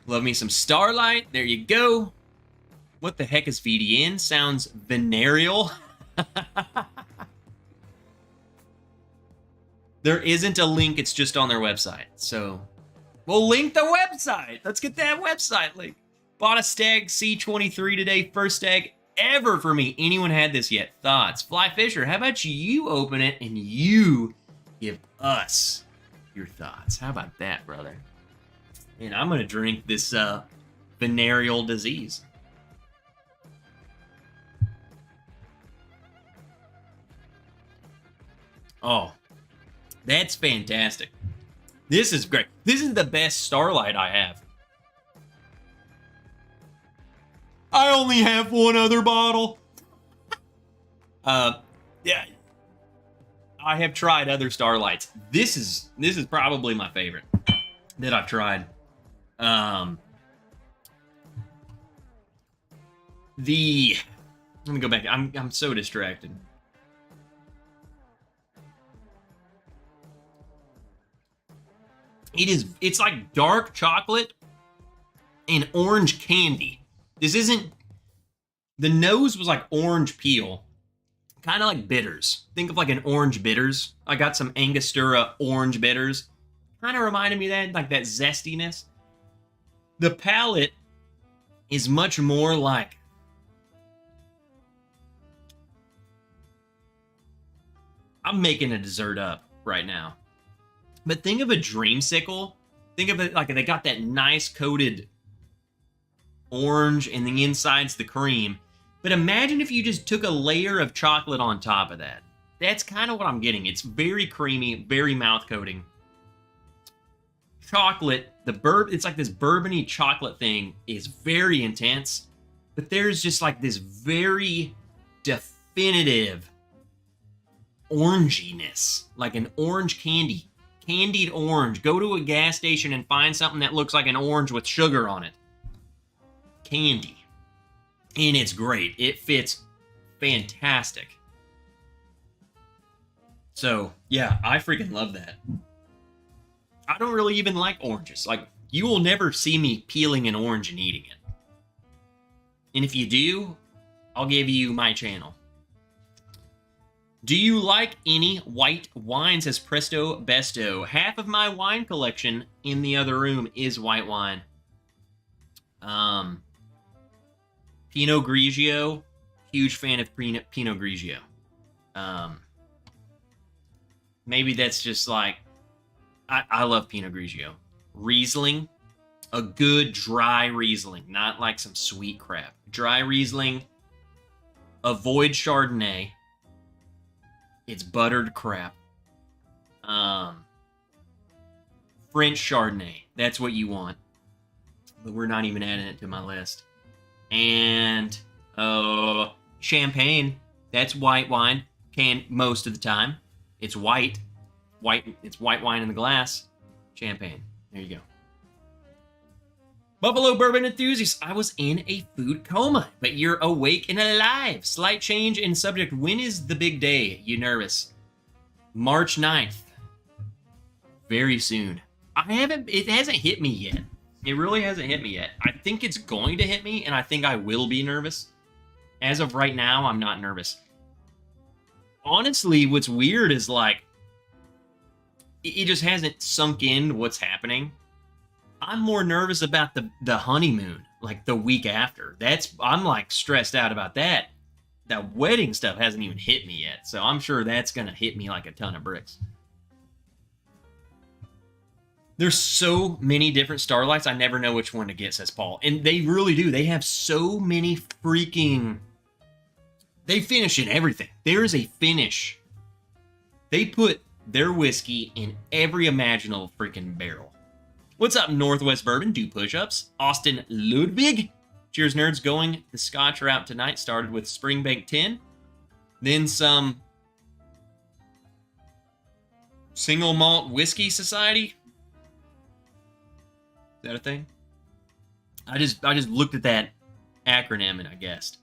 Love me some Starlight. There you go. What the heck is VDN? Sounds venereal. There isn't a link. It's just on their website. So we'll link the website. Let's get that website link. Bought a Stag C23 today. First Stag ever for me. Anyone had this yet? Thoughts? Fly Fisher, how about you open it and you give us your thoughts? How about that, brother? And I'm going to drink this venereal disease. Oh, that's fantastic. This is great. This is the best Starlight I have. I only have one other bottle. Yeah. I have tried other Starlights. This is probably my favorite that I've tried. Let me go back. I'm so distracted. It's like dark chocolate and orange candy. This isn't, the nose was like orange peel, kind of like bitters. Think of like an orange bitters. I got some Angostura orange bitters. Kind of reminded me of that, like that zestiness. The palate is much more like, I'm making a dessert up right now. But think of a dreamsicle. Think of it like they got that nice coated orange and the inside's the cream. But imagine if you just took a layer of chocolate on top of that. That's kind of what I'm getting. It's very creamy, very mouth coating. Chocolate, it's like this bourbony chocolate thing is very intense. But there's just like this very definitive oranginess. Like an orange candy. Candied orange. Go to a gas station and find something that looks like an orange with sugar on it. Candy. And it's great. It fits fantastic. So, yeah, I freaking love that. I don't really even like oranges. Like, you will never see me peeling an orange and eating it. And if you do, I'll give you my channel. Do you like any white wine? Says Presto Besto. Half of my wine collection in the other room is white wine. Pinot Grigio. Huge fan of Pinot Grigio. Maybe that's just like... I love Pinot Grigio. Riesling. A good dry Riesling. Not like some sweet crap. Dry Riesling. Avoid Chardonnay. It's buttered crap. French Chardonnay. That's what you want. But we're not even adding it to my list. And champagne. That's white wine. Canned most of the time. It's white. It's white wine in the glass. Champagne. There you go. Buffalo Bourbon Enthusiast, I was in a food coma, but you're awake and alive. Slight change in subject. When is the big day? You nervous? March 9th. Very soon. It hasn't hit me yet. It really hasn't hit me yet. I think it's going to hit me, and I think I will be nervous. As of right now, I'm not nervous. Honestly, what's weird is like, it just hasn't sunk in what's happening. I'm more nervous about the honeymoon, like the week after. I'm like stressed out about that. That wedding stuff hasn't even hit me yet, so I'm sure that's gonna hit me like a ton of bricks. There's so many different Starlights, I never know which one to get, says Paul. And they really do. They have so many freaking... They finish in everything. There is a finish. They put their whiskey in every imaginable freaking barrel. What's up, Northwest Bourbon? Do push-ups. Austin Ludwig. Cheers, nerds. Going the Scotch route tonight. Started with Springbank 10. Then some Single Malt Whiskey Society. Is that a thing? I just looked at that acronym and I guessed.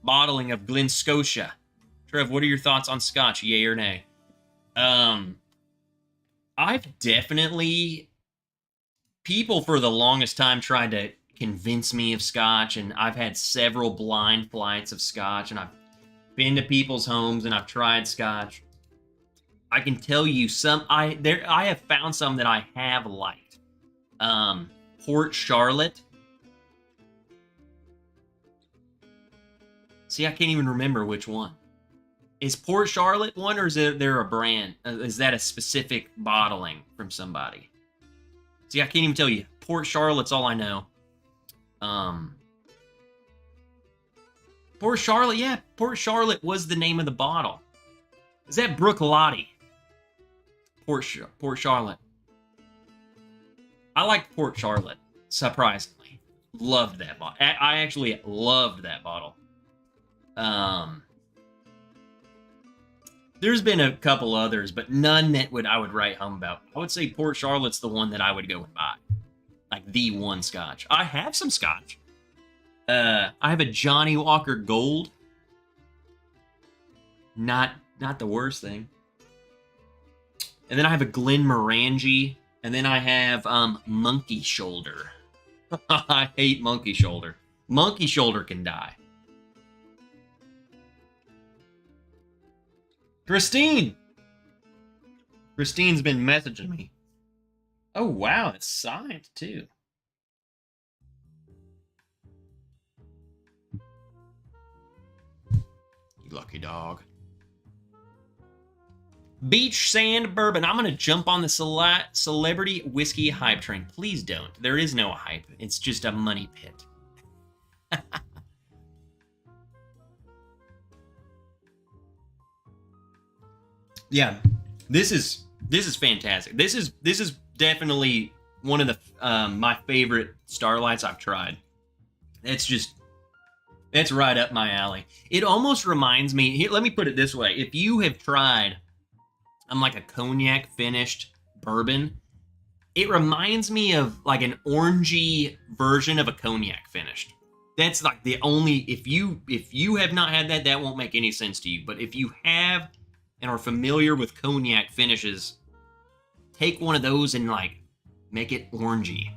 Bottling of Glen Scotia. Trev, what are your thoughts on Scotch? Yay or nay? I've definitely... People for the longest time tried to convince me of Scotch, and I've had several blind flights of Scotch, and I've been to people's homes and I've tried Scotch. I can tell you some. I have found some that I have liked. Port Charlotte. See, I can't even remember which one. Is Port Charlotte one, or is there a brand? Is that a specific bottling from somebody? See, I can't even tell you. Port Charlotte's all I know. Port Charlotte, yeah. Port Charlotte was the name of the bottle. Is that Brook Lottie? Port Charlotte. I like Port Charlotte, surprisingly. Loved that bottle. I actually loved that bottle. There's been a couple others, but none that I would write home about. I would say Port Charlotte's the one that I would go and buy. Like the one Scotch. I have some Scotch. I have a Johnny Walker Gold. Not the worst thing. And then I have a Glenmorangie. And then I have Monkey Shoulder. I hate Monkey Shoulder. Monkey Shoulder can die. Christine! Christine's been messaging me. Oh, wow, it's signed, too. You lucky dog. Beach Sand Bourbon. I'm going to jump on the celebrity whiskey hype train. Please don't. There is no hype. It's just a money pit. Yeah, this is fantastic. This is definitely one of the my favorite Starlights I've tried. It's right up my alley. It almost reminds me. Here, let me put it this way: if you have tried, like a cognac finished bourbon, it reminds me of like an orangey version of a cognac finished. That's like the only. If you have not had that, that won't make any sense to you. But if you have and are familiar with cognac finishes, take one of those and like make it orangey.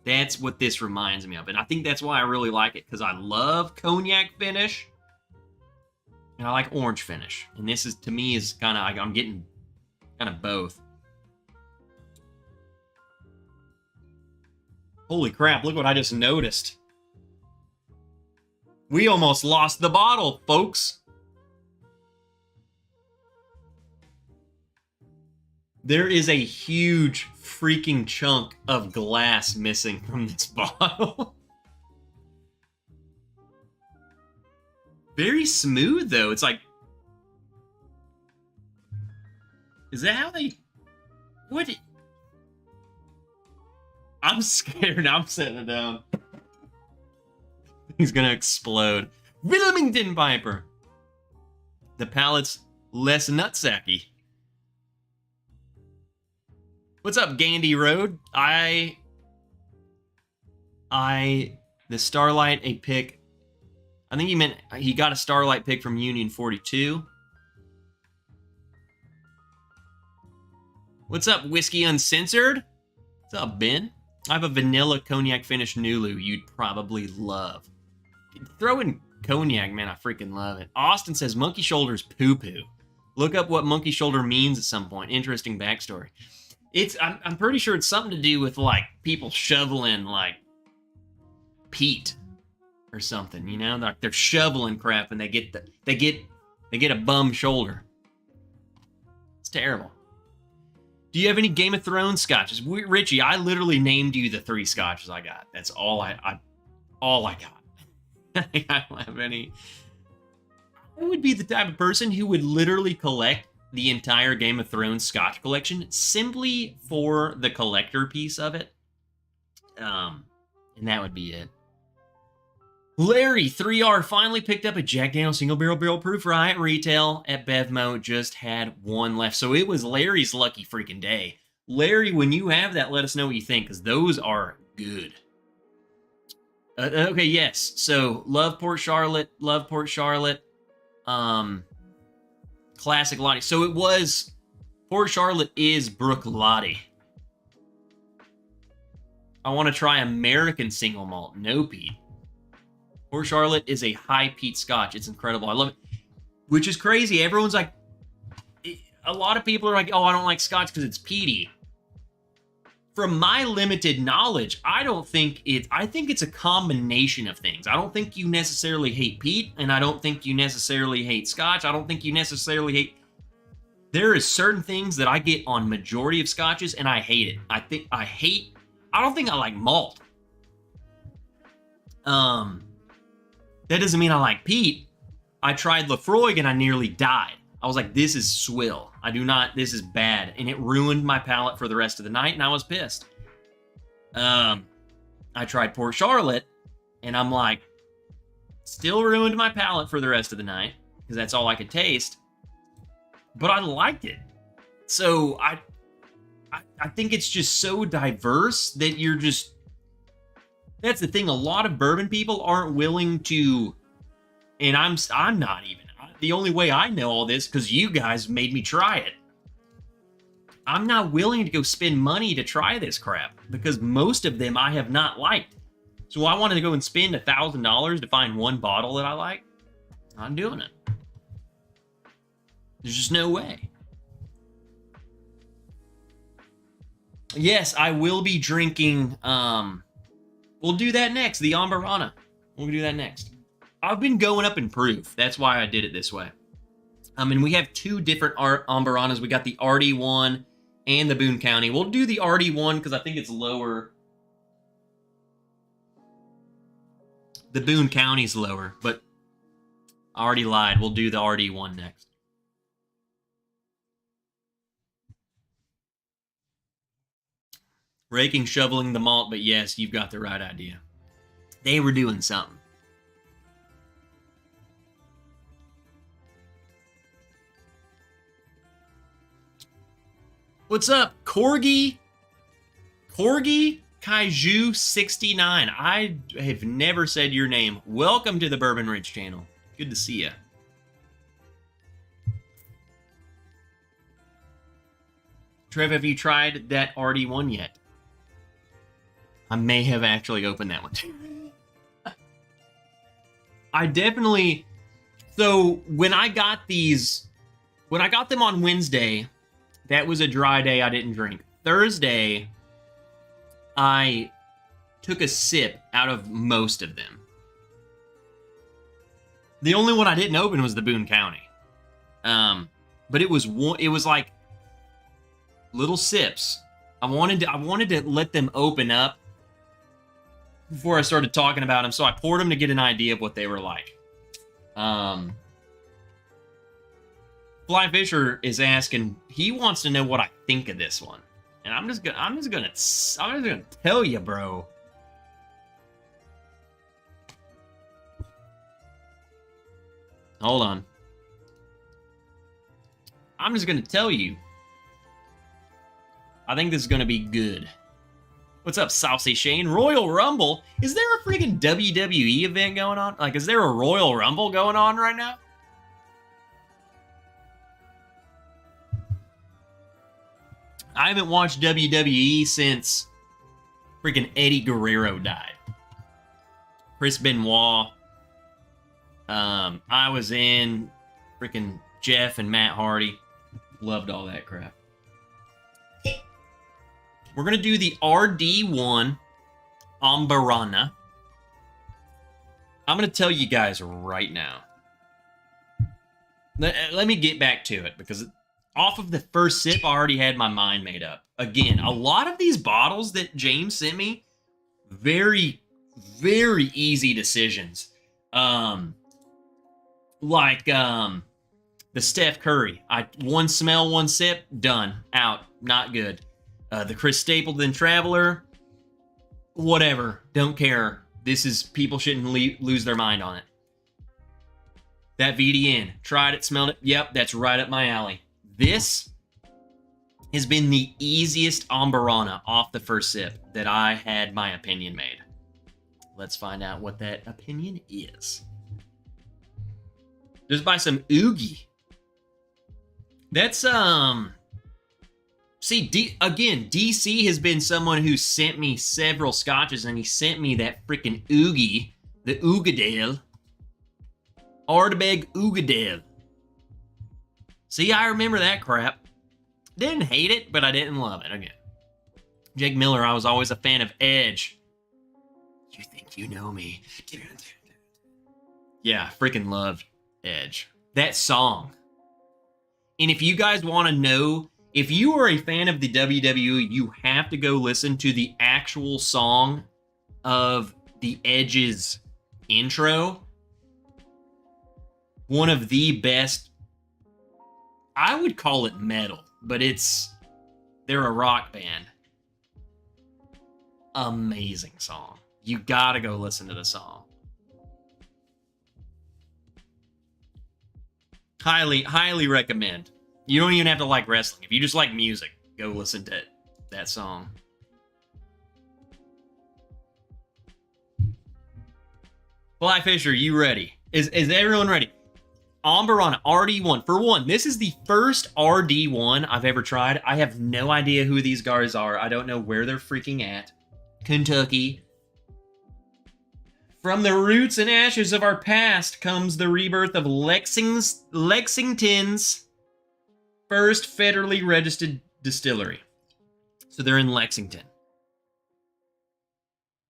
That's what this reminds me of. And I think that's why I really like it, because I love cognac finish. And I like orange finish. And this is, to me, is kind of, I'm getting kind of both. Holy crap, look what I just noticed. We almost lost the bottle, folks. There is a huge freaking chunk of glass missing from this bottle. Very smooth, though. It's like... Is that how they... What? I'm scared. I'm setting it down. He's gonna explode. Wilmington Viper. The palate's less nutsacky. What's up, Gandy Road? The Starlight, a pick. I think he meant he got a Starlight pick from Union 42. What's up, Whiskey Uncensored? What's up, Ben? I have a vanilla cognac finished Nulu you'd probably love. Throw in cognac, man. I freaking love it. Austin says monkey shoulder's poo-poo. Look up what monkey shoulder means at some point. Interesting backstory. I'm pretty sure it's something to do with, like, people shoveling, like, peat or something, you know? Like, they're shoveling crap and they get a bum shoulder. It's terrible. Do you have any Game of Thrones scotches? Richie, I literally named you the 3 scotches I got. That's all I got. I don't have any. I would be the type of person who would literally collect the entire Game of Thrones scotch collection simply for the collector piece of it. And that would be it. Larry 3R finally picked up a Jack Daniel's single barrel proof rye at retail at Bevmo. Just had one left. So it was Larry's lucky freaking day. Larry, when you have that, let us know what you think, because those are good. Okay, yes. So love Port Charlotte. Classic Lottie. So it was, Port Charlotte is Bruichladdich. I want to try American single malt, no peat. Port Charlotte is a high peat scotch. It's incredible. I love it. Which is crazy. Everyone's like, a lot of people are like, oh, I don't like scotch because it's peaty. From my limited knowledge, I think it's a combination of things. I don't think you necessarily hate peat, and I don't think you necessarily hate scotch. I don't think you necessarily hate... There is certain things that I get on majority of scotches, and I hate it. I don't think I like malt. That doesn't mean I like peat. I tried Lafroig, and I nearly died. I was like, this is swill. This is bad. And it ruined my palate for the rest of the night, and I was pissed. I tried Port Charlotte, and I'm like, still ruined my palate for the rest of the night, because that's all I could taste. But I liked it. So I think it's just so diverse that you're just... That's the thing. A lot of bourbon people aren't willing to... And I'm not even. The only way I know all this, because you guys made me try it. I'm not willing to go spend money to try this crap, because most of them I have not liked. So I wanted to go and spend $1,000 to find one bottle that I like. I'm doing it. There's just no way. Yes, I will be drinking, we'll do that next, the Amarana. We'll do that next. I've been going up in proof. That's why I did it this way. And we have 2 different Amaranas. We got the RD1 and the Boone County. We'll do the RD1 because I think it's lower. The Boone County's lower, but I already lied. We'll do the RD1 next. Raking, shoveling the malt, but yes, you've got the right idea. They were doing something. What's up, Corgi? Corgi Kaiju 69. I have never said your name. Welcome to the Bourbon Ridge channel. Good to see you. Trev, have you tried that RD1 yet? I may have actually opened that one too. I definitely... So when I got them on Wednesday, that was a dry day. I didn't drink. Thursday, I took a sip out of most of them. The only one I didn't open was the Boone County. But it was like little sips. I wanted to let them open up before I started talking about them, so I poured them to get an idea of what they were like. Fly Fisher is asking, he wants to know what I think of this one. And I'm just gonna tell you, bro. Hold on. I'm just gonna tell you. I think this is gonna be good. What's up, Saucy Shane? Royal Rumble? Is there a freaking WWE event going on? Like, is there a Royal Rumble going on right now? I haven't watched WWE since freaking Eddie Guerrero died. Chris Benoit. I was in freaking Jeff and Matt Hardy. Loved all that crap. We're going to do the RD1 Amarana. I'm going to tell you guys right now. Let me get back to it, because off of the first sip, I already had my mind made up. Again, a lot of these bottles that James sent me, very, very easy decisions. Like the Steph Curry. One smell, one sip, done, out, not good. The Chris Stapleton Traveler, whatever, don't care. This is, people shouldn't lose their mind on it. That VDN, tried it, smelled it, yep, that's right up my alley. This has been the easiest Amarana off the first sip that I had my opinion made. Let's find out what that opinion is. Just by some Oogie. That's, see, again, DC has been someone who sent me several scotches, and he sent me that freaking Oogie, the Oogadale. Ardbeg Oogadale. See, I remember that crap. Didn't hate it, but I didn't love it. Again, Jake Miller, I was always a fan of Edge. You think you know me. Yeah, freaking loved Edge. That song. And if you guys want to know, if you are a fan of the WWE, you have to go listen to the actual song of the Edge's intro. One of the best, I would call it metal, but they're a rock band. Amazing song. You gotta go listen to the song. Highly, highly recommend. You don't even have to like wrestling. If you just like music, go listen to that song. Fly Fisher, you ready? Is everyone ready? Amarana RD1. For one, this is the first RD1 I've ever tried. I have no idea who these guys are. I don't know where they're freaking at. Kentucky. From the roots and ashes of our past comes the rebirth of Lexington's first federally registered distillery. So they're in Lexington.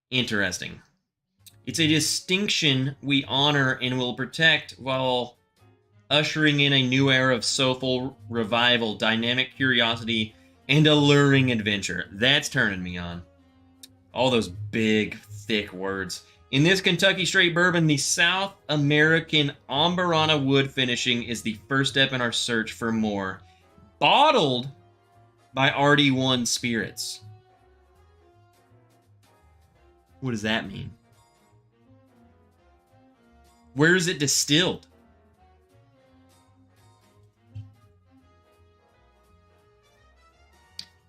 Interesting. It's a distinction we honor and will protect while ushering in a new era of soulful revival, dynamic curiosity, and alluring adventure. That's turning me on. All those big, thick words. In this Kentucky straight bourbon, the South American Amarana wood finishing is the first step in our search for more. Bottled by RD1 Spirits. What does that mean? Where is it distilled?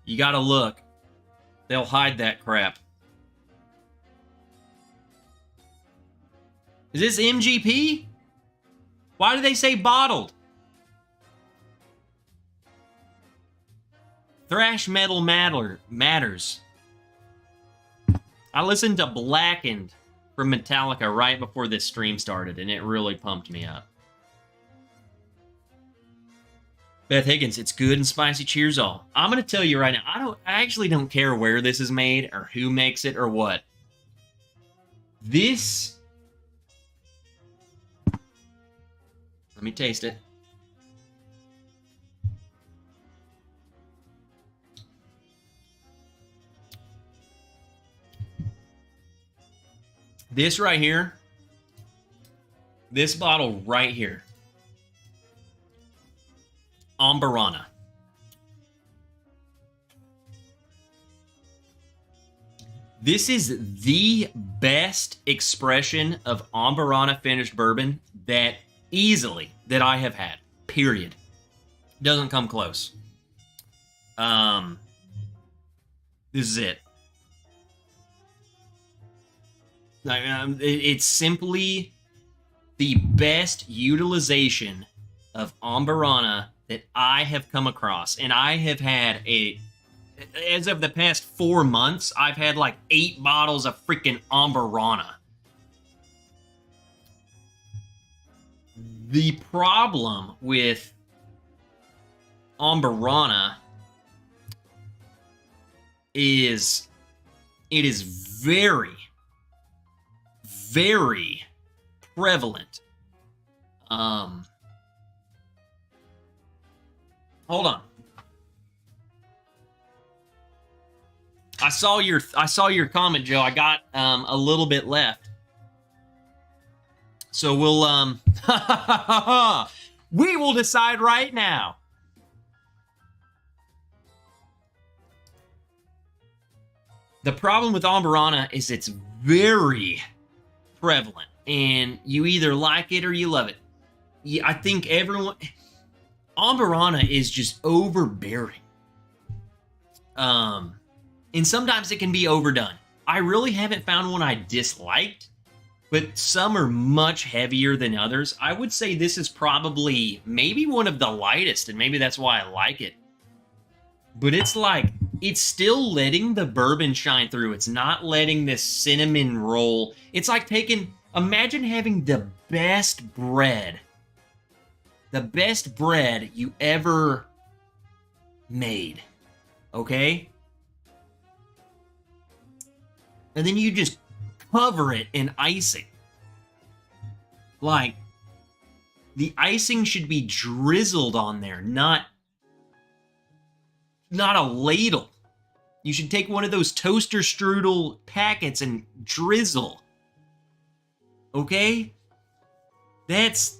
You gotta look. They'll hide that crap. Is this MGP? Why do they say bottled? Thrash metal matters. I listened to Blackened from Metallica right before this stream started, and it really pumped me up. Beth Higgins, it's good and spicy. Cheers all. I'm gonna tell you right now, I actually don't care where this is made or who makes it or what. This, let me taste it. This right here, this bottle right here, Amarana. This is the best expression of Amarana finished bourbon that I have had. Period. Doesn't come close. This is it. It's simply the best utilization of Amarana that I have come across. And I have had as of the past 4 months, I've had like 8 bottles of freaking Amarana. The problem with Amarana is it is very, very prevalent. Hold on. I saw your comment, Joe. I got a little bit left. So we'll we will decide right now. The problem with Amarana is it's very prevalent, and you either like it or you love it. I think everyone... Amarana is just overbearing. And sometimes it can be overdone. I really haven't found one I disliked, but some are much heavier than others. I would say this is probably maybe one of the lightest, and maybe that's why I like it. But it's like, it's still letting the bourbon shine through. It's not letting this cinnamon roll. It's like imagine having the best bread you ever made, okay? And then you just cover it in icing. Like, the icing should be drizzled on there, not a ladle. You should take one of those toaster strudel packets and drizzle. Okay? That's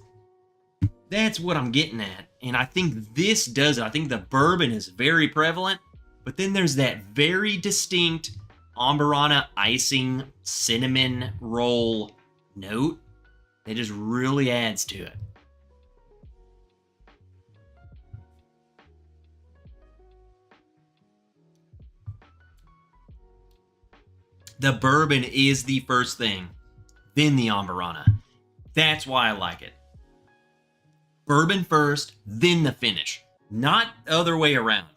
what I'm getting at. And I think this does it. I think the bourbon is very prevalent, but then there's that very distinct Amarana icing cinnamon roll note that just really adds to it. The bourbon is the first thing, then the Amarana. That's why I like it. Bourbon first, then the finish. Not the other way around.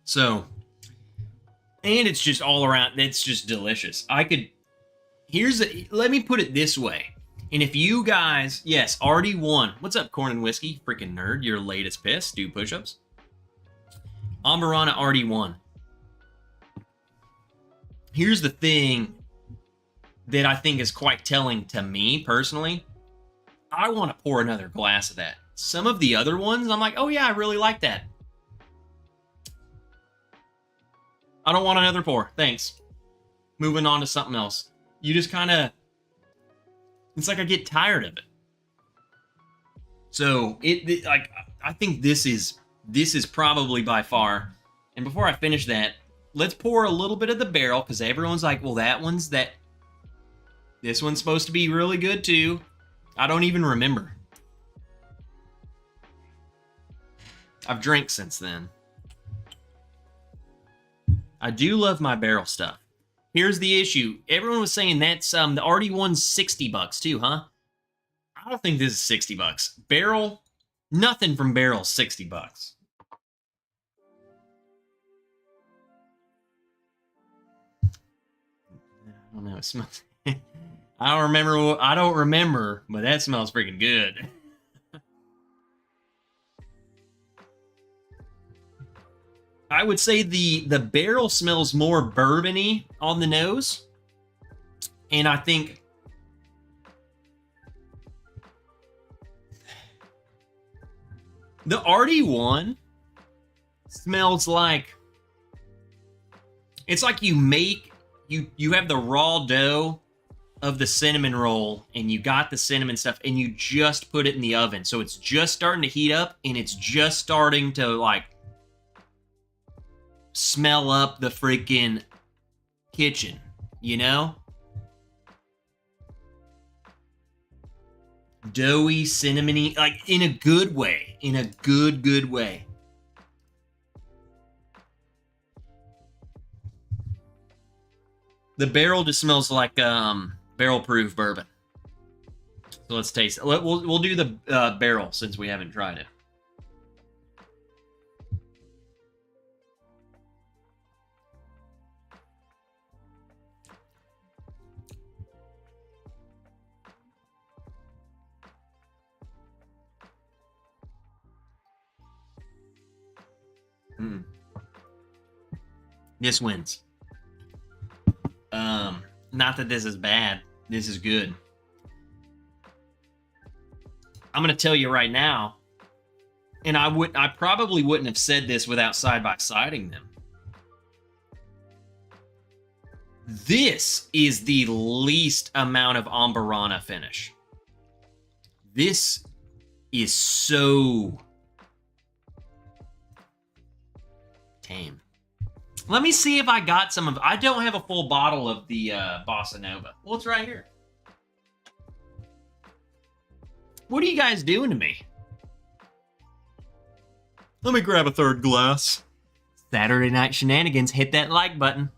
So, and it's just all around, it's just delicious. Let me put it this way. And if you guys, yes, already won. What's up, Corn and Whiskey? Freaking nerd, your latest piss. Do push-ups. Amarana already won. Here's the thing that I think is quite telling to me personally. I want to pour another glass of that. Some of the other ones, I'm like, oh yeah, I really like that. I don't want another pour. Thanks. Moving on to something else. You just kind of... It's like I get tired of it. So, like, I think this is probably by far... And before I finish that, let's pour a little bit of the barrel, because everyone's like, well, this one's supposed to be really good too. I don't even remember. I've drank since then. I do love my barrel stuff. Here's the issue. Everyone was saying that's the RD1's $60 too, huh? I don't think this is $60. Barrel, nothing from barrel's $60. I don't know. It smells. I don't remember, but that smells freaking good. I would say the barrel smells more bourbon-y on the nose. And I think the RD1 smells like, it's like you have the raw dough of the cinnamon roll, and you got the cinnamon stuff, and you just put it in the oven. So it's just starting to heat up, and it's just starting to, like, smell up the freaking kitchen, you know? Doughy, cinnamony, like, in a good way. In a good way. The barrel just smells like barrel-proof bourbon. So let's taste it. We'll do the barrel since we haven't tried it. This wins. Not that this is bad. This is good. I'm going to tell you right now, and I probably wouldn't have said this without side-by-siding them. This is the least amount of Amarana finish. This is so tame. Let me see if I got some of... I don't have a full bottle of the Bossa Nova. Well, it's right here. What are you guys doing to me? Let me grab a third glass. Saturday Night Shenanigans. Hit that like button.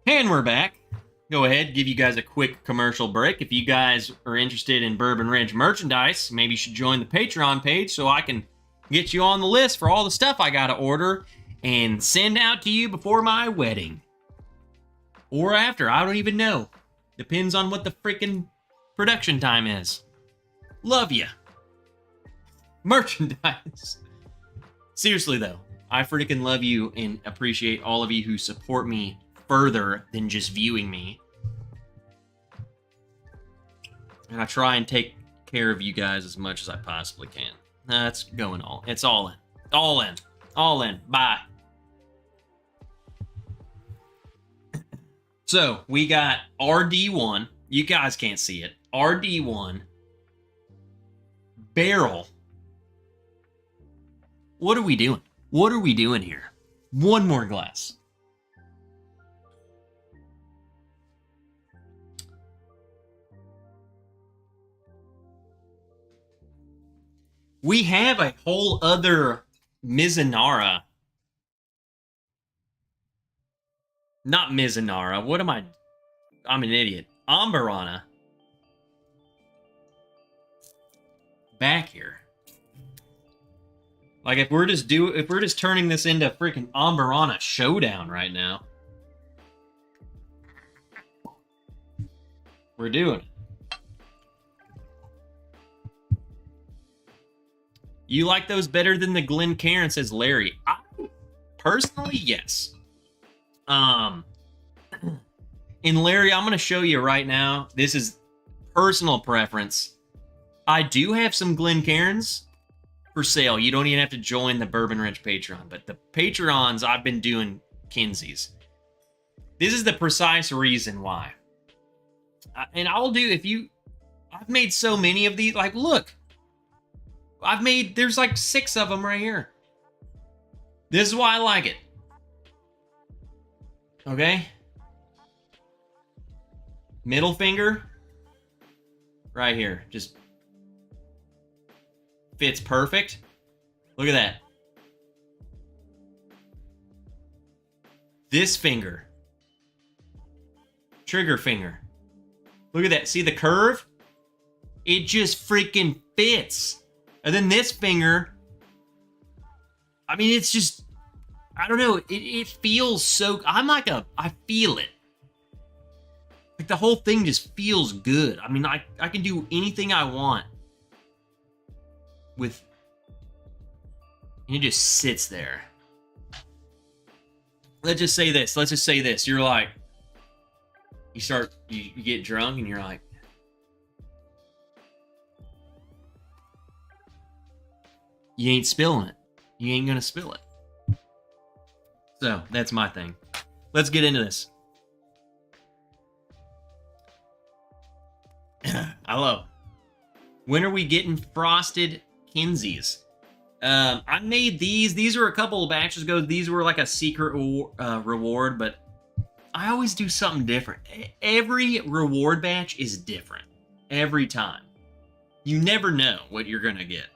And we're back. Go ahead, give you guys a quick commercial break. If you guys are interested in Bourbon Ridge merchandise, maybe you should join the Patreon page so I can get you on the list for all the stuff I gotta order and send out to you before my wedding. Or after, I don't even know. Depends on what the freaking production time is. Love ya. Merchandise. Seriously though, I freaking love you and appreciate all of you who support me further than just viewing me. And I try and take care of you guys as much as I possibly can. That's going all. It's all in. All in. All in. Bye. So, we got RD1. You guys can't see it. RD1. Barrel. What are we doing? What are we doing here? One more glass. We have a whole other Mizunara. Not Mizunara. What am I? I'm an idiot. Amarana. Back here. Like if we're just turning this into freaking Amarana showdown right now. We're doing it. You like those better than the Glencairn, says Larry. Personally, yes. And Larry, I'm going to show you right now. This is personal preference. I do have some Glencairns for sale. You don't even have to join the Bourbon Ridge Patreon. But the Patreons, I've been doing Kinsey's. This is the precise reason why. And I'll do, I've made so many of these. Like, look. There's like 6 of them right here. This is why I like it. Okay? Middle finger. Right here. Just fits perfect. Look at that. This finger. Trigger finger. Look at that. See the curve? It just freaking fits. And then this finger, I mean, it's just, I don't know, it feels so, I feel it. Like the whole thing just feels good. I mean, I can do anything I want with... And it just sits there. Let's just say this. You're like... You get drunk and you're like... You ain't spilling it. You ain't gonna spill it. So, that's my thing. Let's get into this. Hello. When are we getting frosted Kinseys? I made these. These were a couple of batches ago. These were like a secret reward, but I always do something different. Every reward batch is different. Every time. You never know what you're gonna get.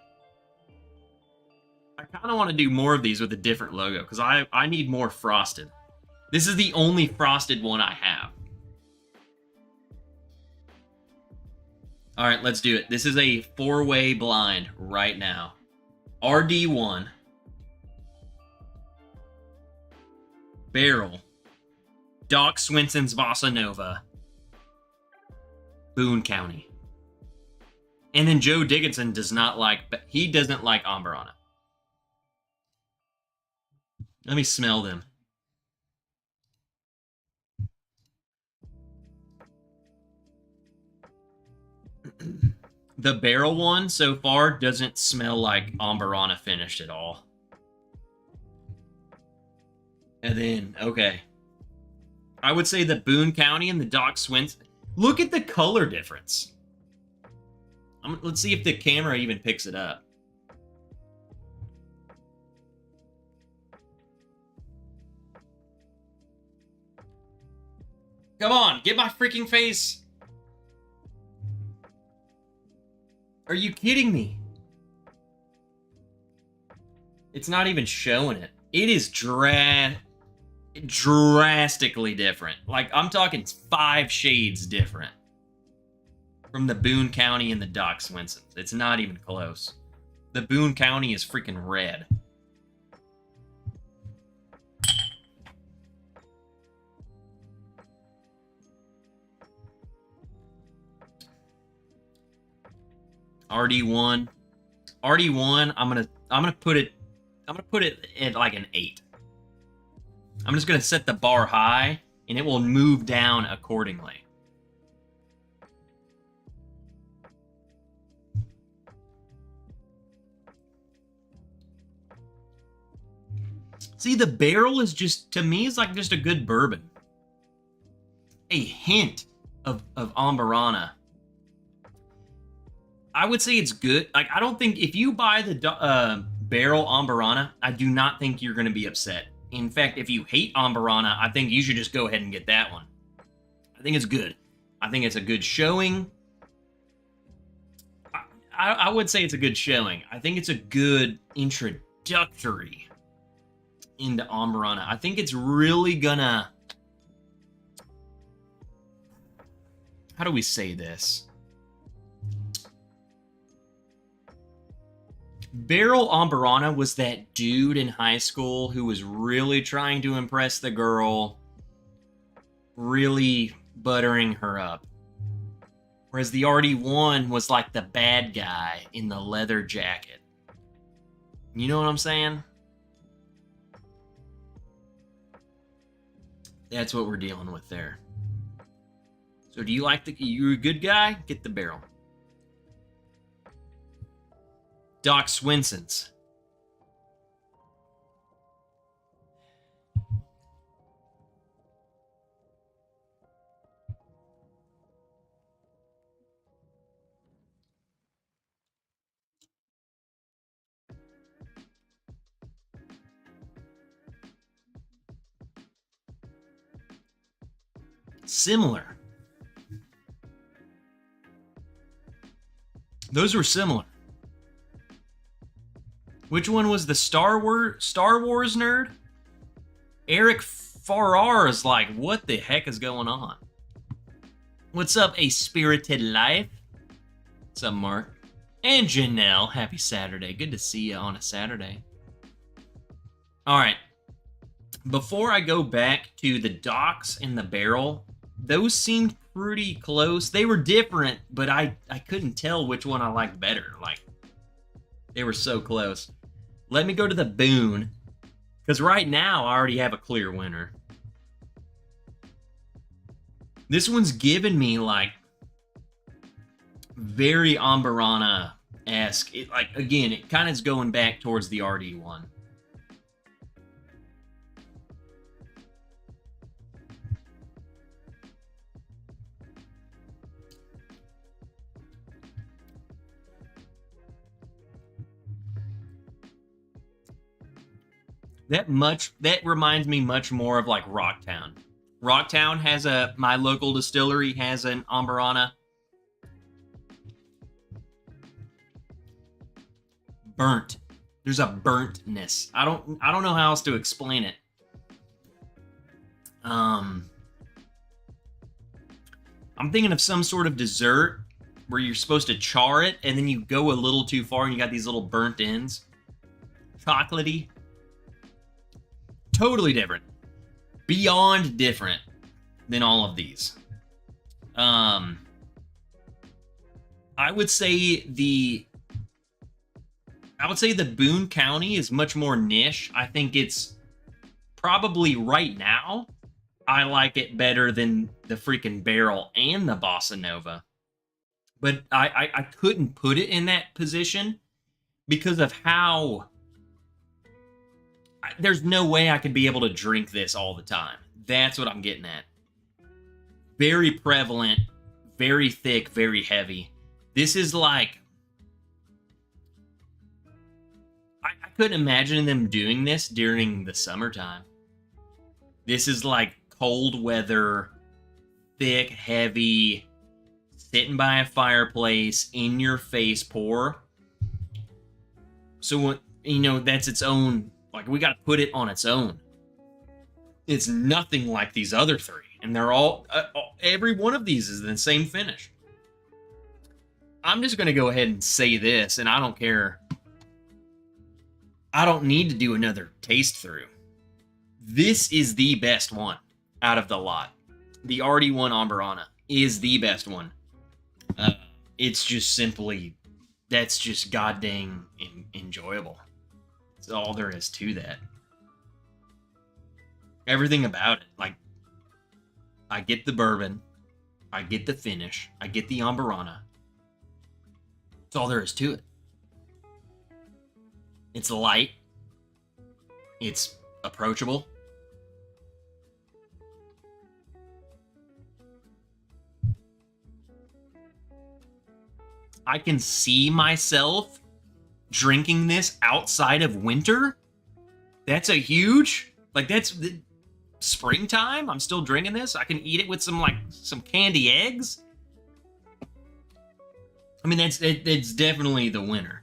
I kind of want to do more of these with a different logo, because I need more frosted. This is the only frosted one I have. Alright, let's do it. This is a 4-way blind right now. RD1. Barrel. Doc Swinson's Bossa Nova. Boone County. And then Joe Dickinson does not like... He doesn't like Amarana. Let me smell them. The barrel one so far doesn't smell like Amarana finished at all. And then, okay. I would say the Boone County and the Doc Swinson. Look at the color difference. Let's see if the camera even picks it up. Come on, get my freaking face. Are you kidding me? It's not even showing it. It is drastically different. Like, I'm talking 5 shades different from the Boone County and the Doc Swinsons. It's not even close. The Boone County is freaking red. RD1. RD1, I'm gonna put it at like an 8. I'm just gonna set the bar high and it will move down accordingly. See, the barrel is just, to me, is like just a good bourbon. A hint of Amarana. I would say it's good. Like, I don't think, if you buy the barrel Amarana, I do not think you're going to be upset. In fact, if you hate Amarana, I think you should just go ahead and get that one. I think it's good. I think it's a good showing. I would say it's a good showing. I think it's a good introductory into Amarana. I think it's really gonna... How do we say this? Barrel Amarana was that dude in high school who was really trying to impress the girl, really buttering her up. Whereas the RD1 was like the bad guy in the leather jacket. You know what I'm saying? That's what we're dealing with there. So do you like you're a good guy? Get the barrel. Doc Swinson's. Similar. Those were similar. Which one was the Star Wars nerd? Eric Farrar is like, what the heck is going on? What's up, A Spirited Life? What's up, Mark? And Janelle, happy Saturday. Good to see you on a Saturday. All right. Before I go back to the docks and the barrel, those seemed pretty close. They were different, but I couldn't tell which one I liked better. Like, They were so close. Let me go to the Boone, because right now I already have a clear winner. This one's given me like very Amarana-esque. Like, again, it kind of is going back towards the RD one. That reminds me much more of like Rocktown. Rocktown has my local distillery has an Amarana. Burnt. There's a burntness. I don't know how else to explain it. I'm thinking of some sort of dessert where you're supposed to char it and then you go a little too far and you got these little burnt ends. Chocolatey. Totally different. Beyond different than all of these. I would say the Boone County is much more niche. I think it's probably right now, I like it better than the freaking Barrel and the Bossa Nova. But I couldn't put it in that position because of how... There's no way I could be able to drink this all the time. That's what I'm getting at. Very prevalent, very thick, very heavy. This is like... I couldn't imagine them doing this during the summertime. This is like cold weather, thick, heavy, sitting by a fireplace, in your face pour. So, that's its own... Like, we got to put it on its own. It's nothing like these other three. And they're all... every one of these is the same finish. I'm just going to go ahead and say this, and I don't care. I don't need to do another taste through. This is the best one out of the lot. The RD1 Amarana is the best one. It's just simply... That's just goddamn enjoyable. That's all there is to that. Everything about it. Like, I get the bourbon. I get the finish. I get the Amarana. That's all there is to it. It's light. It's approachable. I can see myself drinking this outside of winter. That's a huge... Like, that's the springtime. I'm still drinking this. I can eat it with some candy eggs. I mean, it's definitely the winner.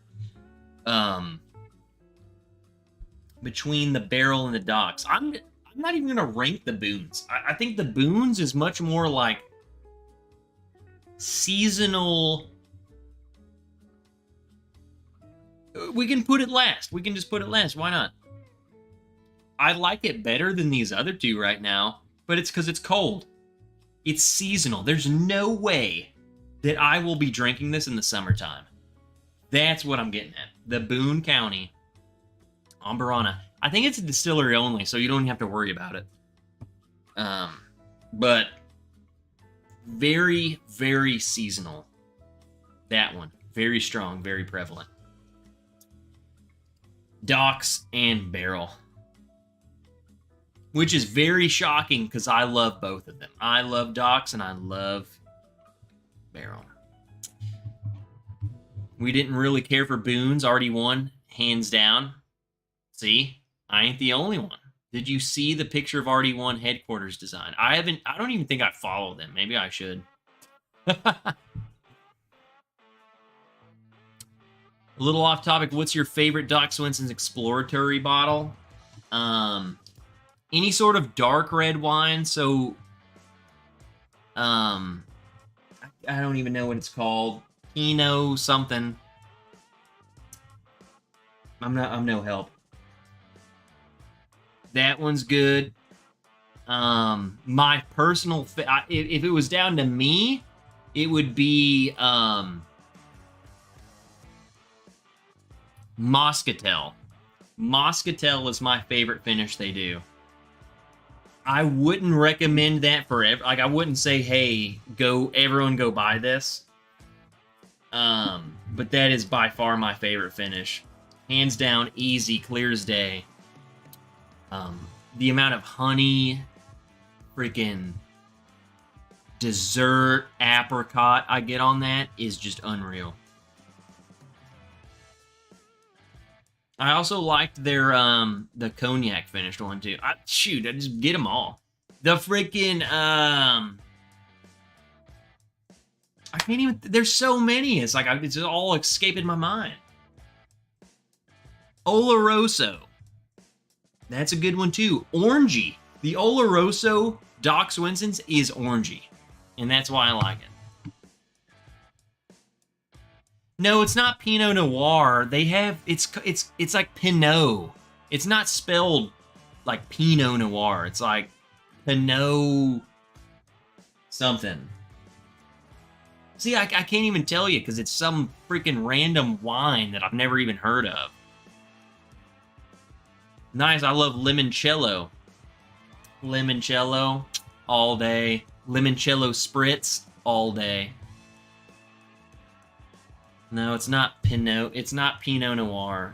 Between the Barrel and the Docks. I'm not even going to rank the Boons. I think the Boons is much more like seasonal... We can put it last. We can just put it last. Why not? I like it better than these other two right now, but it's because it's cold. It's seasonal. There's no way that I will be drinking this in the summertime. That's what I'm getting at. The Boone County Amarana. I think it's a distillery only, so you don't even have to worry about it. But very, very seasonal. That one. Very strong, very prevalent. Docks and Barrel. Which is very shocking because I love both of them. I love Docks and I love Barrel. We didn't really care for Boone's. RD1, hands down. See? I ain't the only one. Did you see the picture of RD1 headquarters design? I don't even think I follow them. Maybe I should. A little off topic, what's your favorite Doc Swinson's exploratory bottle? Any sort of dark red wine, so... I don't even know what it's called. Pinot something. I'm no help. That one's good. My personal... if it was down to me, it would be... Moscatel. Moscatel is my favorite finish they do. I wouldn't recommend that for like, I wouldn't say, hey, everyone go buy this. But that is by far my favorite finish. Hands down, easy, clear as day. The amount of honey, freaking dessert, apricot I get on that is just unreal. I also liked their the cognac finished one too. I just get them all. The freaking I can't even. There's so many. It's like it's all escaping my mind. Oloroso. That's a good one too. Orangey. The Oloroso Doc Swinson's is orangey, and that's why I like it. No, it's not Pinot Noir. They have it's like Pinot. It's not spelled like Pinot Noir. It's like Pinot something. See, I can't even tell you because it's some freaking random wine that I've never even heard of. Nice, I love limoncello. Limoncello all day. Limoncello spritz all day. No, it's not Pinot. It's not Pinot Noir.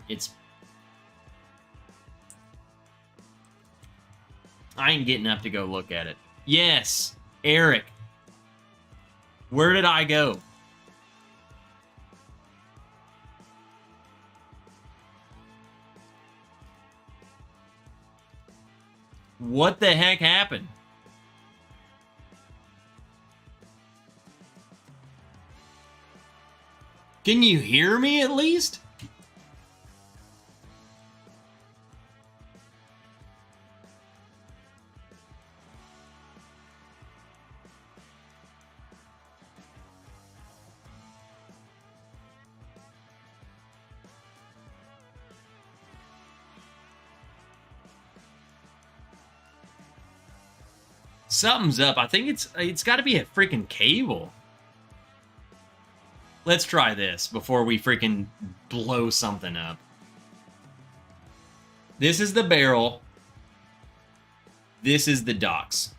I ain't getting up to go look at it. Yes, Eric. Where did I go? What the heck happened? Can you hear me at least? Something's up. I think it's got to be a freaking cable. Let's try this before we freaking blow something up. This is the barrel. This is the docks.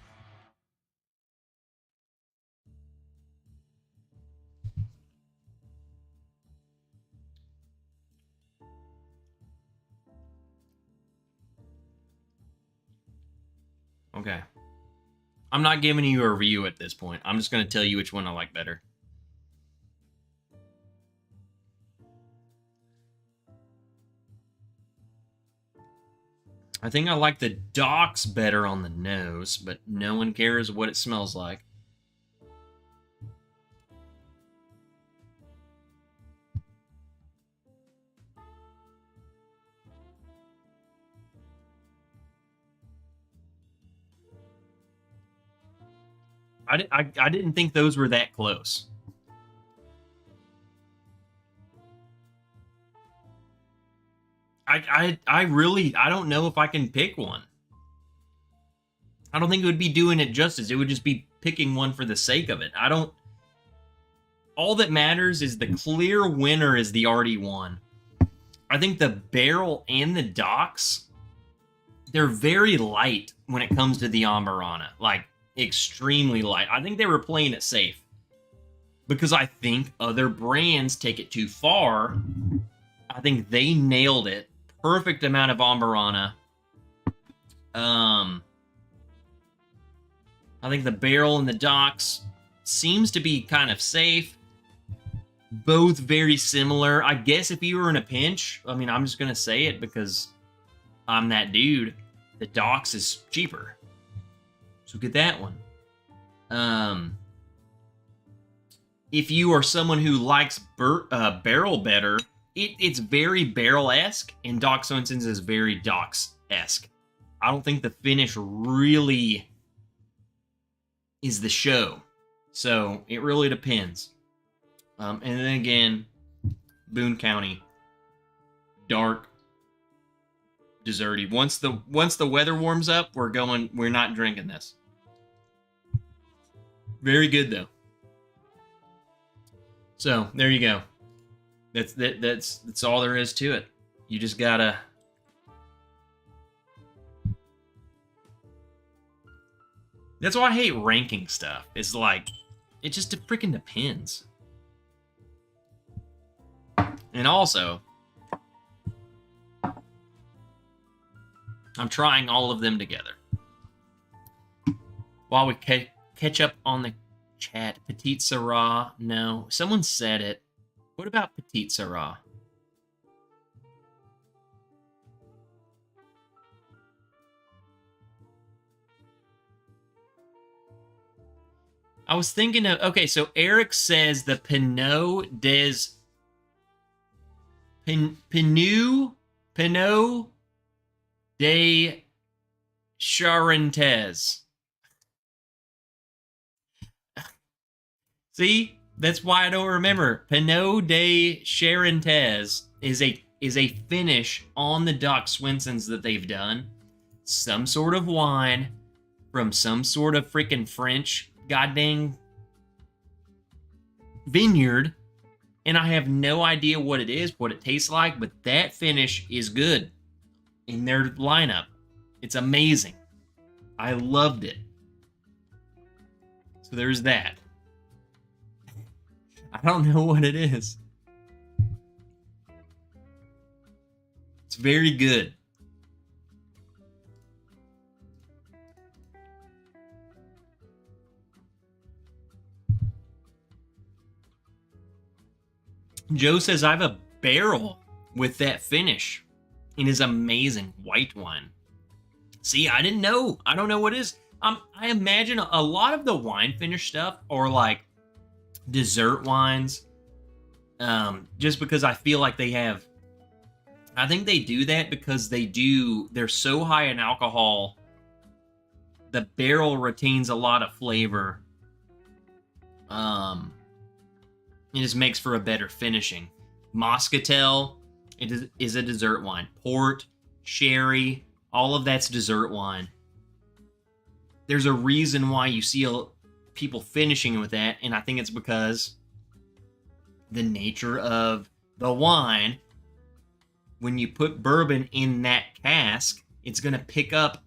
Okay. I'm not giving you a review at this point. I'm just going to tell you which one I like better. I think I like the docks better on the nose, but no one cares what it smells like. I didn't think those were that close. I really don't know if I can pick one. I don't think it would be doing it justice. It would just be picking one for the sake of it. All that matters is the clear winner is the RD1. I think the barrel and the docks, they're very light when it comes to the Amarana. Like, extremely light. I think they were playing it safe. Because I think other brands take it too far. I think they nailed it. Perfect amount of Amarana. I think the barrel and the docks seems to be kind of safe. Both very similar. I guess if you were in a pinch, I mean, I'm just going to say it because I'm that dude. The docks is cheaper. So get that one. If you are someone who likes barrel better, it's very barrel-esque, and Doc Swenson's is very Doc's-esque. I don't think the finish really is the show. So it really depends. And then again, Boone County, dark, desserty. Once the weather warms up, we're not drinking this. Very good though. So there you go. That's all there is to it. You just gotta... That's why I hate ranking stuff. It's like, it just freaking depends. And also, I'm trying all of them together. While we catch up on the chat, Petite Syrah, no. Someone said it. What about Petite Syrah? I was thinking of... Okay, so Eric says the Pinot de Charentes. See? That's why I don't remember. Pinot de Charentes is a finish on the Doc Swinsons that they've done. Some sort of wine from some sort of freaking French goddamn vineyard, and I have no idea what it is, what it tastes like, but that finish is good in their lineup. It's amazing. I loved it. So there's that. I don't know what it is. It's very good. Joe says, I have a barrel with that finish. It is amazing white wine. See, I didn't know. I don't know what it is. I imagine a lot of the wine finish stuff are like dessert wines. Just because I feel like they have... I think they do that because they're so high in alcohol, the barrel retains a lot of flavor. It just makes for a better finishing. Muscatel, it is a dessert wine. Port, sherry, all of that's dessert wine. There's a reason why you see people finishing with that, and I think it's because the nature of the wine, when you put bourbon in that cask, it's going to pick up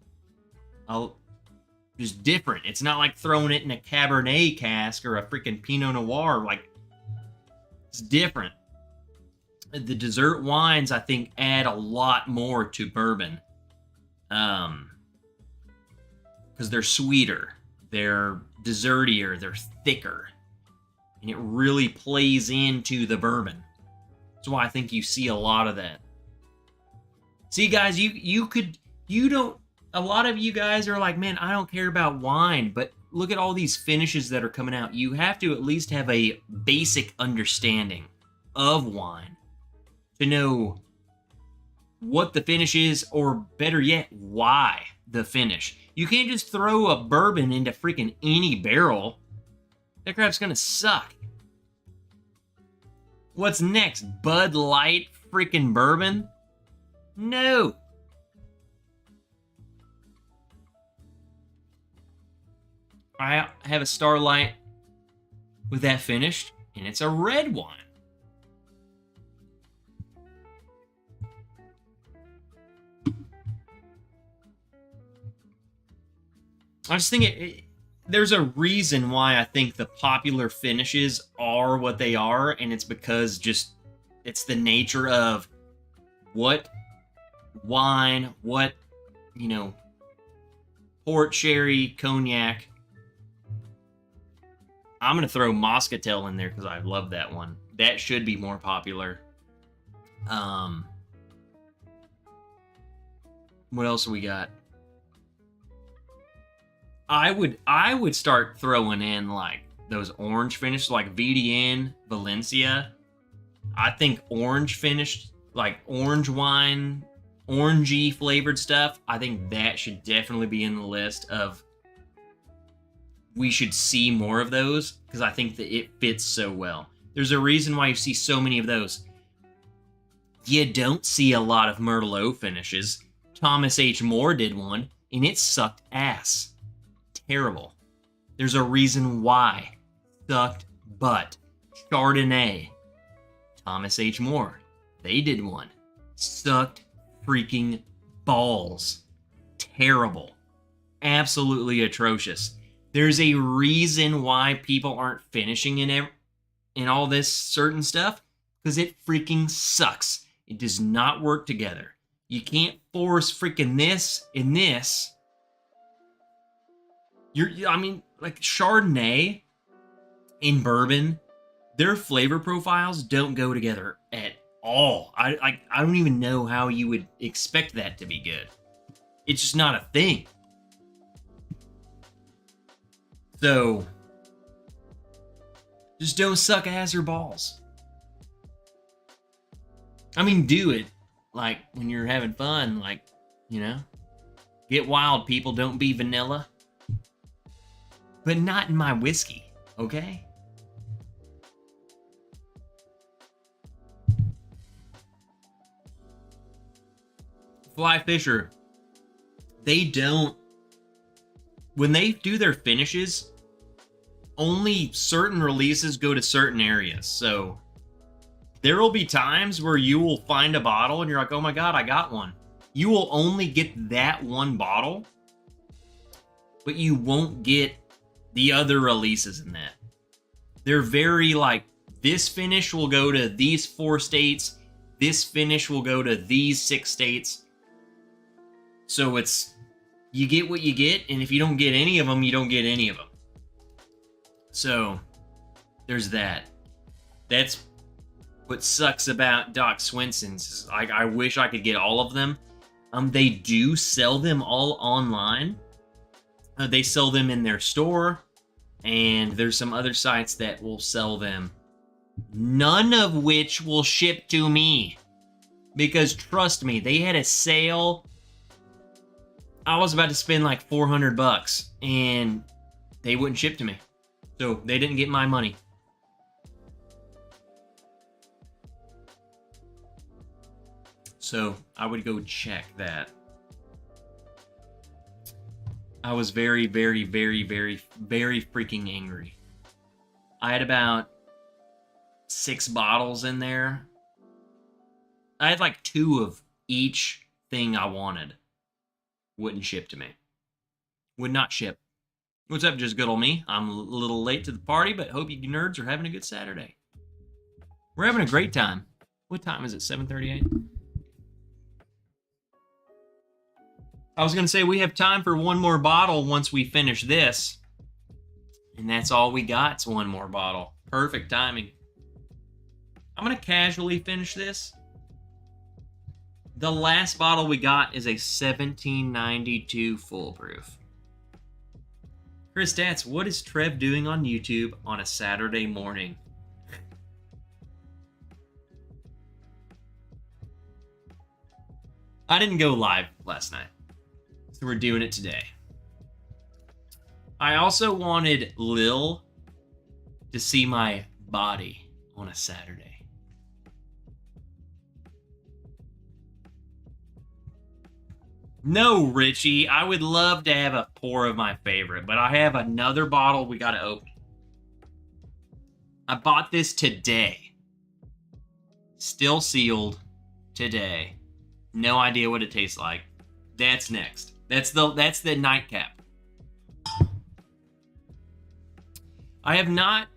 just different. It's not like throwing it in a Cabernet cask or a freaking Pinot Noir. Like, it's different. The dessert wines, I think, add a lot more to bourbon. Because they're sweeter, they're dessertier, they're thicker. And it really plays into the bourbon. That's why I think you see a lot of that. See, guys, a lot of you guys are like, man, I don't care about wine, but look at all these finishes that are coming out. You have to at least have a basic understanding of wine to know what the finish is, or better yet, why the finish. You can't just throw a bourbon into freaking any barrel. That crap's gonna suck. What's next? Bud Light freaking bourbon? No. I have a Starlight with that finished, and it's a red wine. I just think there's a reason why I think the popular finishes are what they are, and it's because it's the nature of what wine, what, port, sherry, cognac. I'm going to throw Muscatel in there because I love that one. That should be more popular. What else we got? I would start throwing in like those orange finishes, like VDN, Valencia. I think orange finished, like orange wine, orangey flavored stuff, I think that should definitely be in the list of we should see more of those, because I think that it fits so well. There's a reason why you see so many of those. You don't see a lot of Merlot finishes. Thomas H. Moore did one, and it sucked ass. Terrible. There's a reason why. Sucked butt. Chardonnay. Thomas H. Moore. They did one. Sucked freaking balls. Terrible. Absolutely atrocious. There's a reason why people aren't finishing in all this certain stuff, because it freaking sucks. It does not work together. You can't force freaking this in this. I mean, like Chardonnay and bourbon, their flavor profiles don't go together at all. I don't even know how you would expect that to be good. It's just not a thing. So, just don't suck ass or balls. I mean, do it, like, when you're having fun, like, you know? Get wild, people. Don't be vanilla. But not in my whiskey, okay? Fly Fisher, they don't... When they do their finishes, only certain releases go to certain areas. So there will be times where you will find a bottle and you're like, oh my God, I got one. You will only get that one bottle, but you won't get the other releases in that. They're very like, this finish will go to these 4 states. This finish will go to these 6 states. So it's, you get what you get, and if you don't get any of them, you don't get any of them. So, there's that. That's what sucks about Doc Swenson's. I wish I could get all of them. They do sell them all online. They sell them in their store, and there's some other sites that will sell them. None of which will ship to me. Because trust me, they had a sale. I was about to spend like $400 and they wouldn't ship to me. So they didn't get my money. So I would go check that. I was very, very, very, very, very freaking angry. I had about 6 bottles in there. I had like 2 of each thing I wanted. Wouldn't ship to me. Would not ship. What's up, just good old me? I'm a little late to the party, but hope you nerds are having a good Saturday. We're having a great time. What time is it? 7:38? I was going to say we have time for one more bottle once we finish this. And that's all we got. It's one more bottle. Perfect timing. I'm going to casually finish this. The last bottle we got is a 1792 full proof. Chris Stats, what is Trev doing on YouTube on a Saturday morning? I didn't go live last night, so we're doing it today. I also wanted Lil to see my body on a Saturday. No, Richie, I would love to have a pour of my favorite, but I have another bottle we gotta open. I bought this today. Still sealed today. No idea what it tastes like. That's next. That's the nightcap. I have not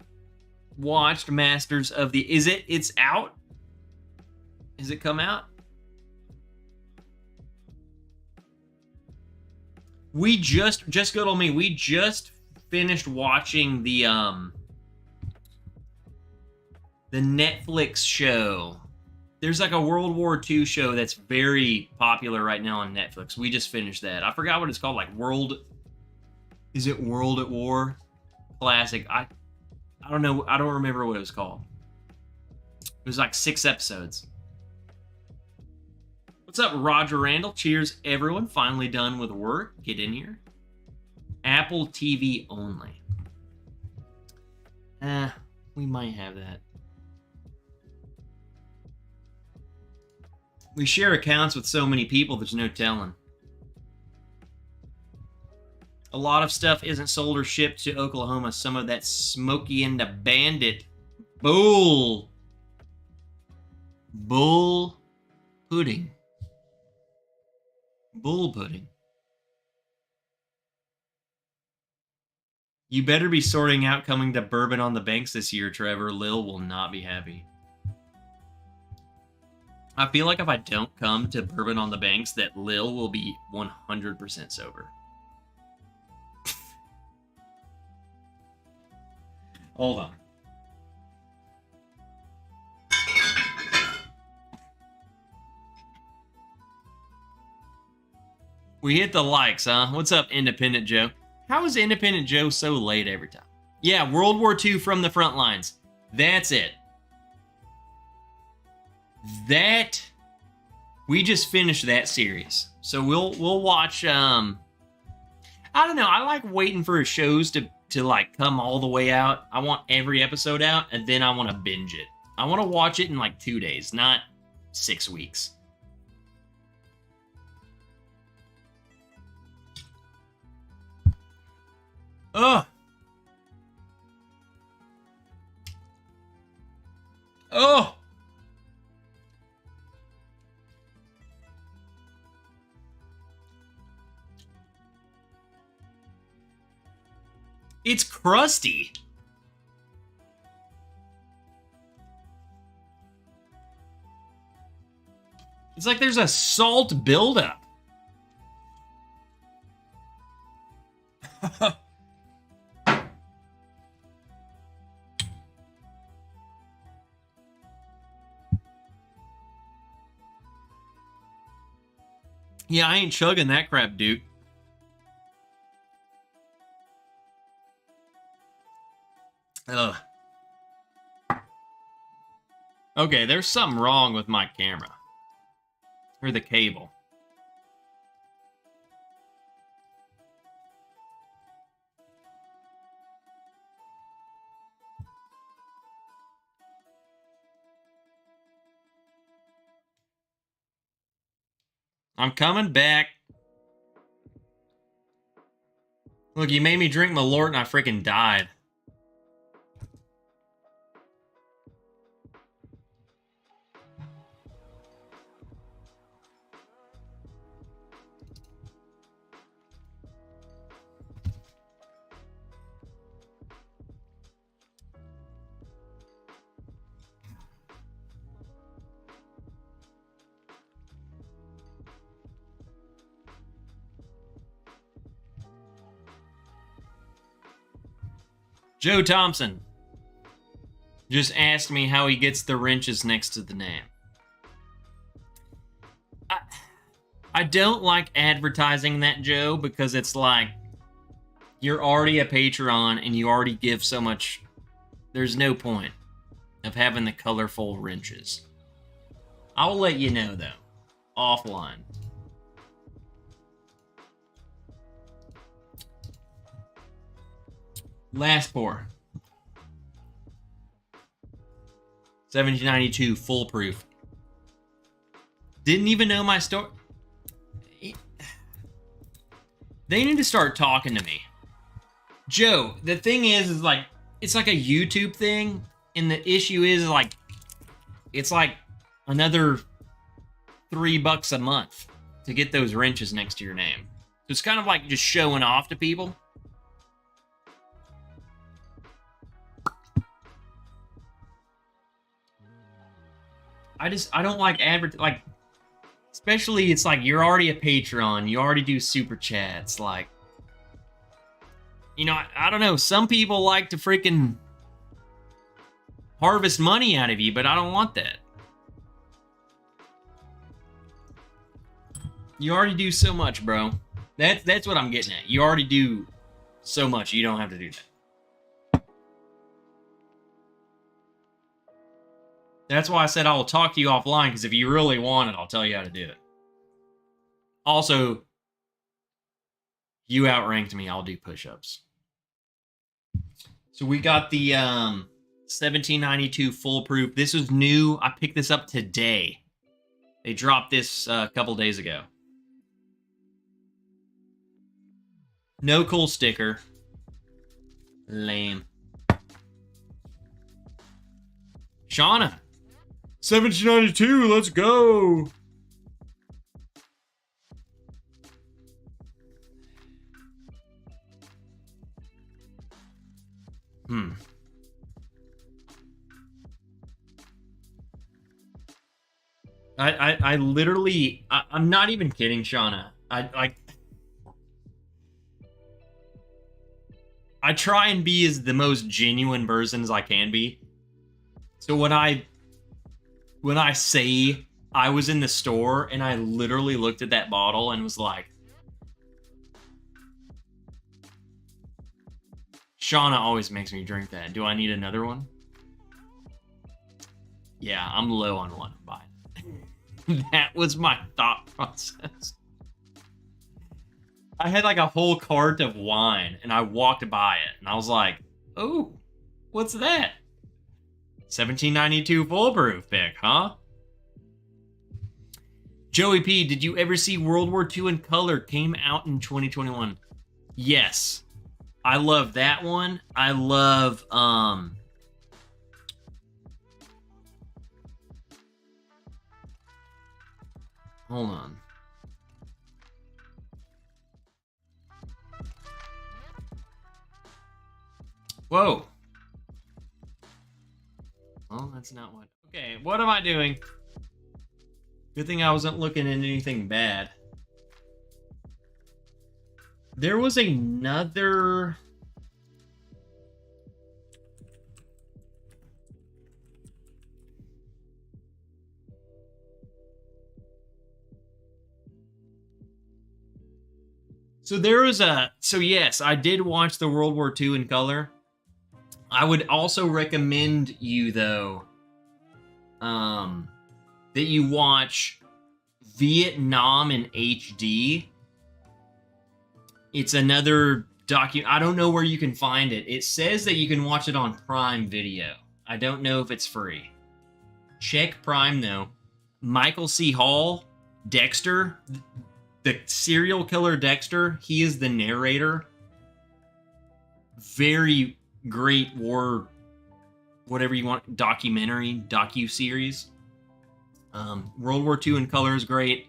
watched Masters of the... It's out? Has it come out? We just good on me. We just finished watching the Netflix show. There's like a World War II show that's very popular right now on Netflix. We just finished that. I forgot what it's called. Like Is it World at War? Classic. I don't know. I don't remember what it was called. It was like 6 episodes. What's up, Roger Randall? Cheers, everyone. Finally done with work. Get in here. Apple TV only. We might have that. We share accounts with so many people, there's no telling. A lot of stuff isn't sold or shipped to Oklahoma. Some of that Smokey and the Bandit bull Pudding. Bull pudding. You better be sorting out coming to Bourbon on the Banks this year, Trevor. Lil will not be happy. I feel like if I don't come to Bourbon on the Banks, that Lil will be 100% sober. Hold on. We hit the likes, huh? What's up, Independent Joe? How is Independent Joe so late every time? Yeah, World War II from the front lines. That's it. We just finished that series. So we'll watch, I don't know, I like waiting for shows to like come all the way out. I want every episode out, and then I want to binge it. I want to watch it in like 2 days, not 6 weeks. Ugh. Oh. It's crusty. It's like there's a salt buildup. Yeah, I ain't chugging that crap, dude. Ugh. Okay, there's something wrong with my camera. Or the cable. I'm coming back. Look, you made me drink Malort and I freaking died. Joe Thompson just asked me how he gets the wrenches next to the name. I don't like advertising that, Joe, because it's like you're already a Patreon and you already give so much. There's no point of having the colorful wrenches. I'll let you know, though, offline. Last pour. 1792 foolproof. Didn't even know my story. They need to start talking to me. Joe, the thing is like, it's like a YouTube thing, and the issue is like, it's like another $3 a month to get those wrenches next to your name. So it's kind of like just showing off to people. I don't like like, especially it's like you're already a Patreon, you already do super chats, like, you know, I don't know, some people like to freaking harvest money out of you, but I don't want that. You already do so much, bro. That's what I'm getting at. You already do so much, you don't have to do that. That's why I said I will talk to you offline, because if you really want it, I'll tell you how to do it. Also, you outranked me, I'll do push-ups. So we got the 1792 foolproof. This was new. I picked this up today. They dropped this a couple days ago. No cool sticker. Lame. Shauna. 1792, let's go. I literally, I'm not even kidding, Shauna. I try and be as the most genuine person as I can be. So when I say I was in the store and I literally looked at that bottle and was like, Shauna always makes me drink that. Do I need another one? Yeah, I'm low on one. Bye. That was my thought process. I had like a whole cart of wine and I walked by it and I was like, oh, what's that? 1792 foolproof pick, huh? Joey P, did you ever see World War II in color? Came out in 2021. Yes. I love that one. I love, hold on. Whoa. Well, that's not what. Okay, what am I doing? Good thing I wasn't looking at anything bad. There was another. So there was a. So yes, I did watch the World War II in color. I would also recommend you though, that you watch Vietnam in HD. It's another I don't know where you can find it. It says that you can watch it on Prime Video. I don't know if it's free. Check Prime though. Michael C. Hall, Dexter, the serial killer Dexter, he is the narrator. Very great war, whatever you want, documentary, docu-series. World War II in color is great.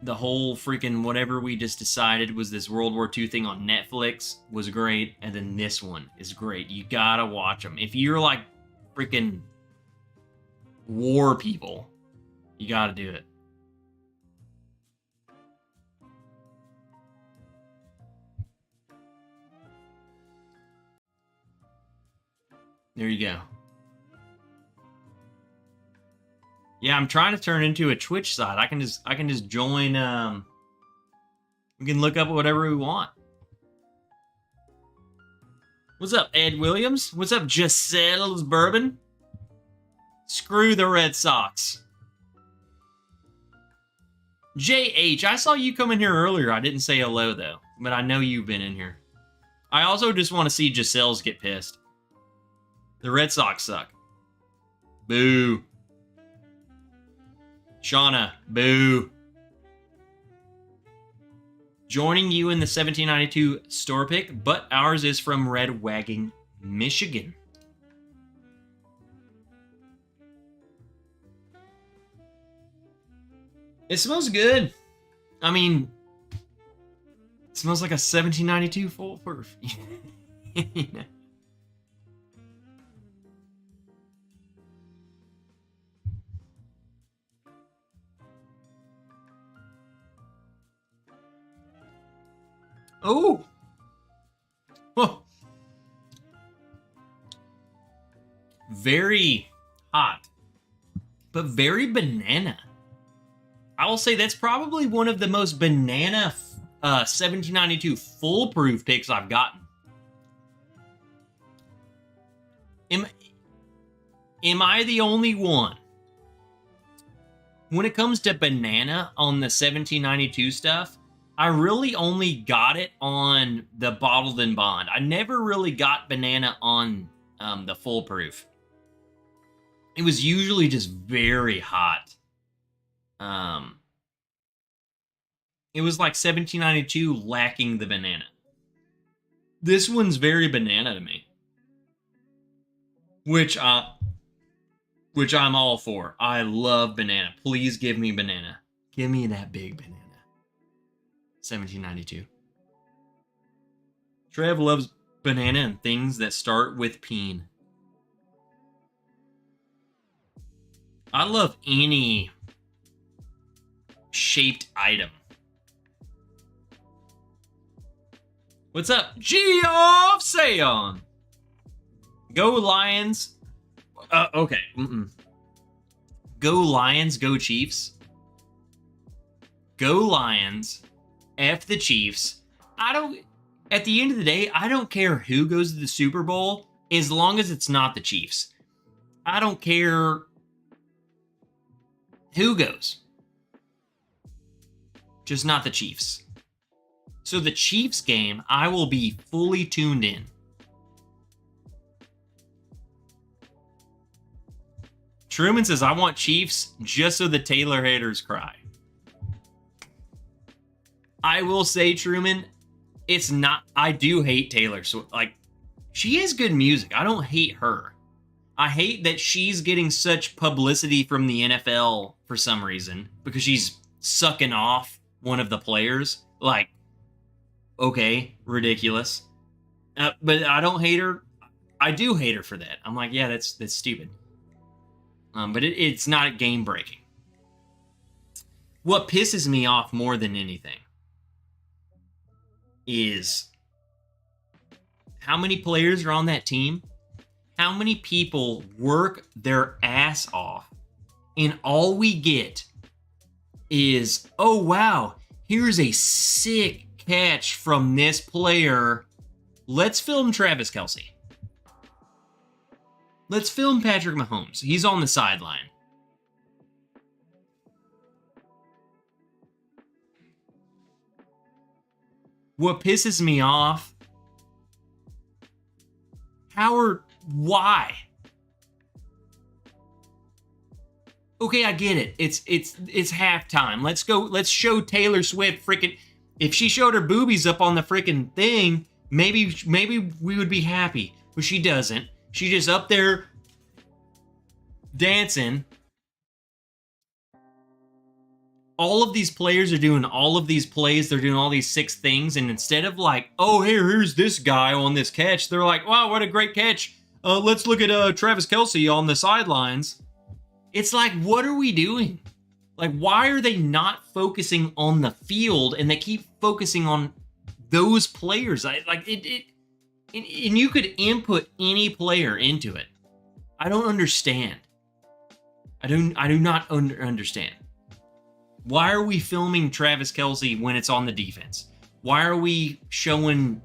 The whole freaking whatever we just decided was this World War II thing on Netflix was great, and then this one is great. You gotta watch them. If you're like freaking war people, you gotta do it. There you go. Yeah, I'm trying to turn into a Twitch site. I can just join. We can look up whatever we want. What's up, Ed Williams? What's up, Giselle's Bourbon? Screw the Red Sox. JH, I saw you come in here earlier. I didn't say hello though, but I know you've been in here. I also just want to see Giselle's get pissed. The Red Sox suck. Boo. Shauna, boo. Joining you in the 1792 store pick, but ours is from Red Wagon, Michigan. It smells good. I mean, it smells like a 1792 full proof. You know? Oh. Oh. Very hot, but very banana. I will say that's probably one of the most banana 1792 foolproof picks I've gotten. Am I the only one? When it comes to banana on the 1792 stuff, I really only got it on the bottled in bond. I never really got banana on the foolproof. It was usually just very hot. It was like 1792 lacking the banana. This one's very banana to me, which I'm all for. I love banana. Please give me banana. Give me that big banana. 1792. Trev loves banana and things that start with peen. I love any shaped item. What's up, Geoff Sayon? Go Lions. Okay. Go Lions, go Chiefs. Go Lions. F the Chiefs. At the end of the day, I don't care who goes to the Super Bowl as long as it's not the Chiefs. I don't care who goes. Just not the Chiefs. So the Chiefs game, I will be fully tuned in. Truman says, I want Chiefs just so the Taylor haters cry. I will say, Truman, it's not, I do hate Taylor. So, like, she is good music. I don't hate her. I hate that she's getting such publicity from the NFL for some reason because she's sucking off one of the players. Like, okay, ridiculous. But I don't hate her. I do hate her for that. I'm like, yeah, that's stupid. But it's not game breaking. What pisses me off more than anything is how many players are on that team, how many people work their ass off, and all we get is, oh wow, here's a sick catch from this player. Let's film Travis Kelce. Let's film Patrick Mahomes. He's on the sideline. What pisses me off, why? Okay, I get it. It's halftime. Let's show Taylor Swift freaking, if she showed her boobies up on the freaking thing, maybe we would be happy. But she doesn't. She's just up there dancing. All of these players are doing all of these plays. They're doing all these 6 things. And instead of like, oh, here's this guy on this catch, they're like, wow, what a great catch. Let's look at Travis Kelce on the sidelines. It's like, what are we doing? Like, why are they not focusing on the field and they keep focusing on those players? And you could input any player into it. I don't understand. I do not understand. Why are we filming Travis Kelce when it's on the defense? Why are we showing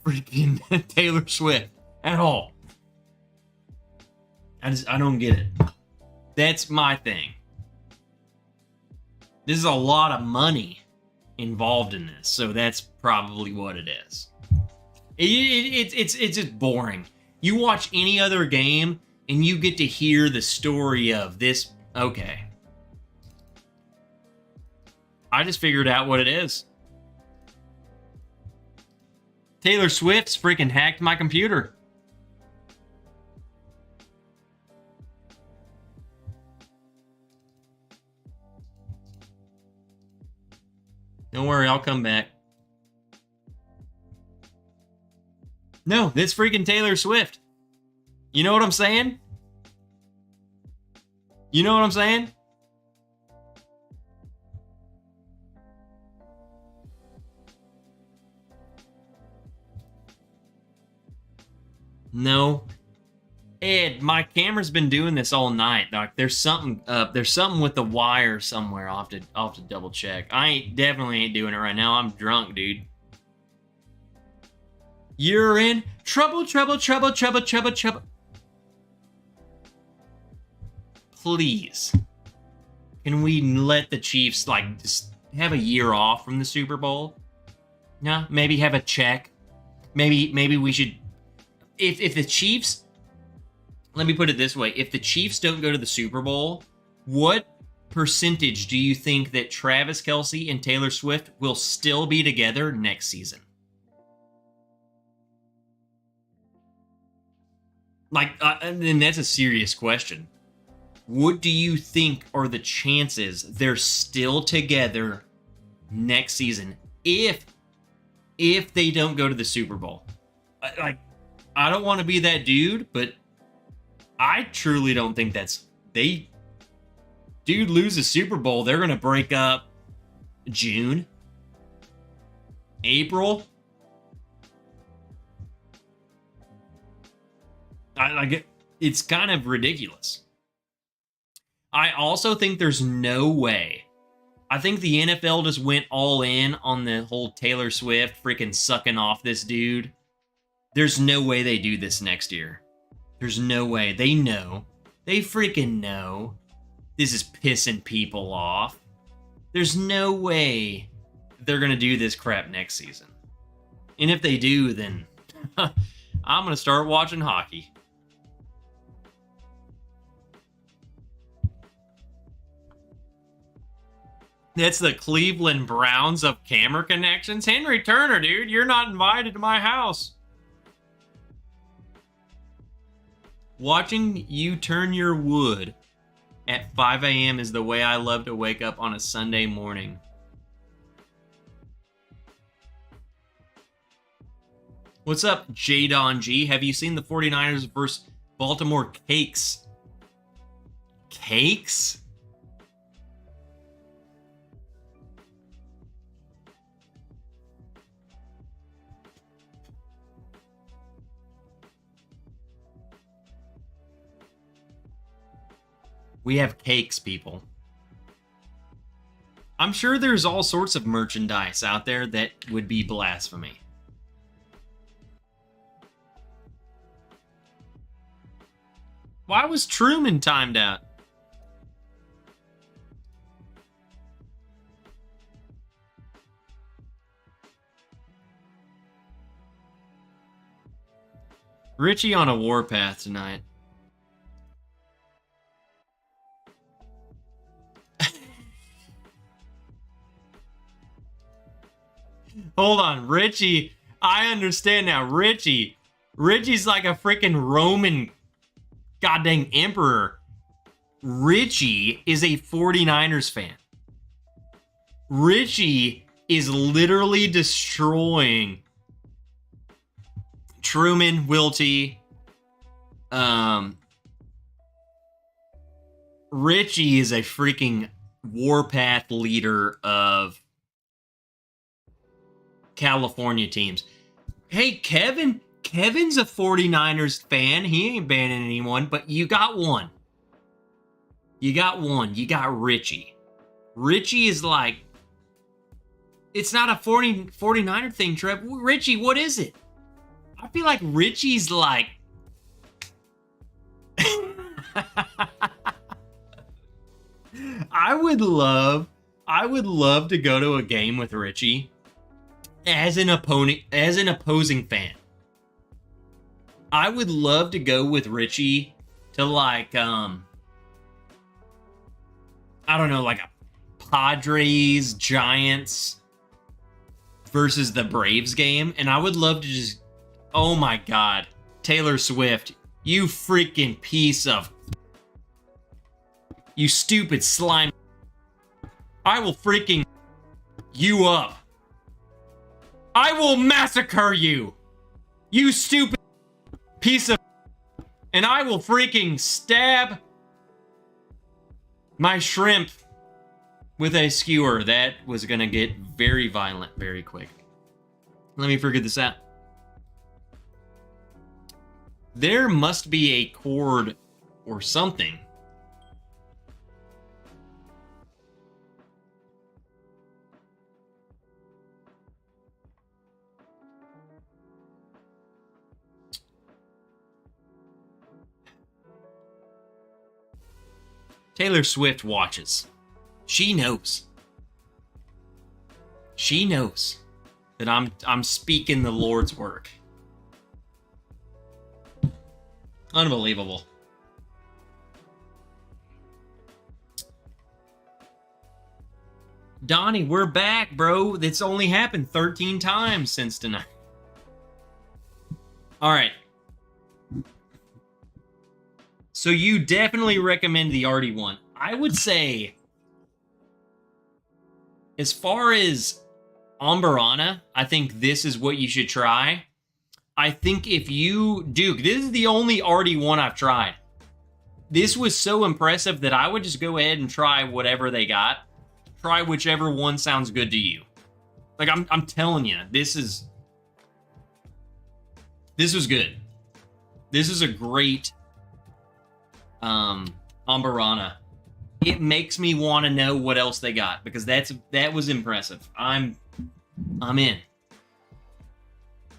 freaking Taylor Swift at all? I don't get it. That's my thing. This is a lot of money involved in this, so that's probably what it is. It's just boring. You watch any other game and you get to hear the story of this. Okay. I just figured out what it is. Taylor Swift's freaking hacked my computer. Don't worry, I'll come back. No, it's freaking Taylor Swift. You know what I'm saying? You know what I'm saying? No. Ed, my camera's been doing this all night. Like, there's something with the wire somewhere. I'll have to double check. I definitely ain't doing it right now. I'm drunk, dude. You're in trouble. Please. Can we let the Chiefs, like, just have a year off from the Super Bowl? No? Maybe have a check? Maybe we should... If the Chiefs... Let me put it this way. If the Chiefs don't go to the Super Bowl, what percentage do you think that Travis Kelce and Taylor Swift will still be together next season? Like, and that's a serious question. What do you think are the chances they're still together next season if they don't go to the Super Bowl? I don't want to be that dude, but I truly don't think dude loses Super Bowl, they're going to break up June, April. I get it's kind of ridiculous. I also think there's no way. I think the NFL just went all in on the whole Taylor Swift freaking sucking off this dude. There's no way they do this next year. There's no way. They know. They freaking know. This is pissing people off. There's no way they're going to do this crap next season. And if they do, then I'm going to start watching hockey. That's the Cleveland Browns of camera connections. Henry Turner, dude, you're not invited to my house. Watching you turn your wood at 5 a.m. is the way I love to wake up on a Sunday morning. What's up, J-Don G? Have you seen the 49ers versus Baltimore Cakes? Cakes? We have cakes, people. I'm sure there's all sorts of merchandise out there that would be blasphemy. Why was Truman timed out? Richie on a warpath tonight. Hold on, Richie. I understand now. Richie's like a freaking Roman goddamn emperor. Richie is a 49ers fan. Richie is literally destroying Truman, Wiltie. Richie is a freaking warpath leader of California teams. Hey, Kevin's a 49ers fan. He ain't banning anyone, but you got one. You got one. You got Richie. Richie is like, it's not a 49er thing, Trev. Richie, what is it? I feel like Richie's like... I would love to go to a game with Richie as an opposing fan. I would love to go with Richie to like I don't know, like a Padres Giants versus the Braves game, and I would love to just, oh my god, Taylor Swift, you freaking piece of, you stupid slime, I will freaking you up. I will massacre you, you stupid piece of, and I will freaking stab my shrimp with a skewer. That was gonna get very violent very quick. Let me figure this out. There must be a cord or something. Taylor Swift watches. She knows. She knows that I'm speaking the Lord's work. Unbelievable. Donnie, we're back, bro. It's only happened 13 times since tonight. All right. So you definitely recommend the Artie one. I would say, as far as Amarana, I think this is what you should try. I think if you, Duke, this is the only Artie one I've tried. this was so impressive that I would just go ahead and try whatever they got. Try whichever one sounds good to you. Like, I'm telling you, this was good. This is a great Amarana. It makes me want to know what else they got, because that was impressive. I'm in.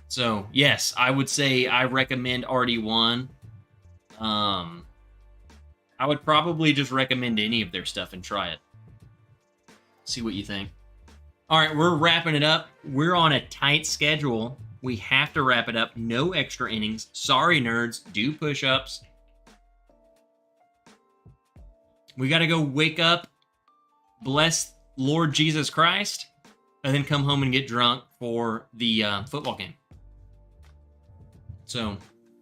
So, yes, I would say I recommend RD1. I would probably just recommend any of their stuff and try it. See what you think. All right, we're wrapping it up. We're on a tight schedule. We have to wrap it up. No extra innings. Sorry, nerds. Do push-ups. We got to go wake up, bless Lord Jesus Christ, and then come home and get drunk for the football game. So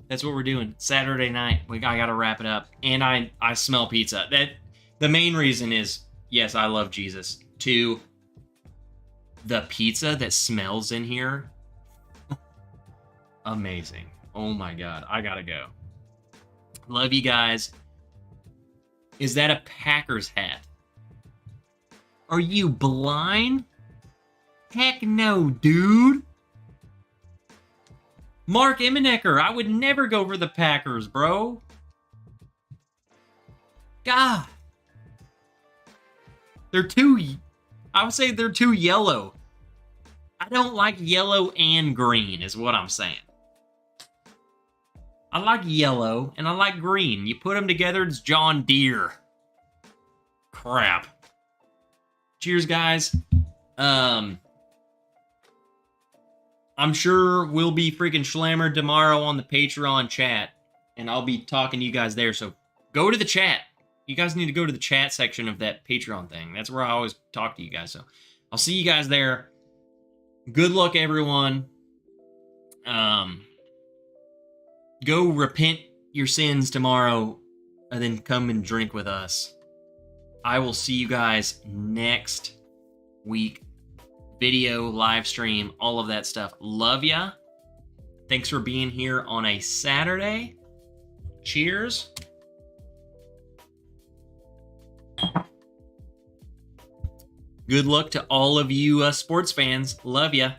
that's what we're doing. Saturday night, I got to wrap it up. And I smell pizza. The main reason is, yes, I love Jesus. 2, the pizza that smells in here. Amazing. Oh my God. I got to go. Love you guys. Is that a Packers hat? Are you blind? Heck no, dude. Mark Eminecker, I would never go for the Packers, bro. God. I would say they're too yellow. I don't like yellow and green, is what I'm saying. I like yellow, and I like green. You put them together, it's John Deere. Crap. Cheers, guys. I'm sure we'll be freaking slammered tomorrow on the Patreon chat, and I'll be talking to you guys there, so go to the chat. You guys need to go to the chat section of that Patreon thing. That's where I always talk to you guys, so I'll see you guys there. Good luck, everyone. Go repent your sins tomorrow, and then come and drink with us. I will see you guys next week. Video, live stream, all of that stuff. Love ya. Thanks for being here on a Saturday. Cheers. Good luck to all of you sports fans. Love ya.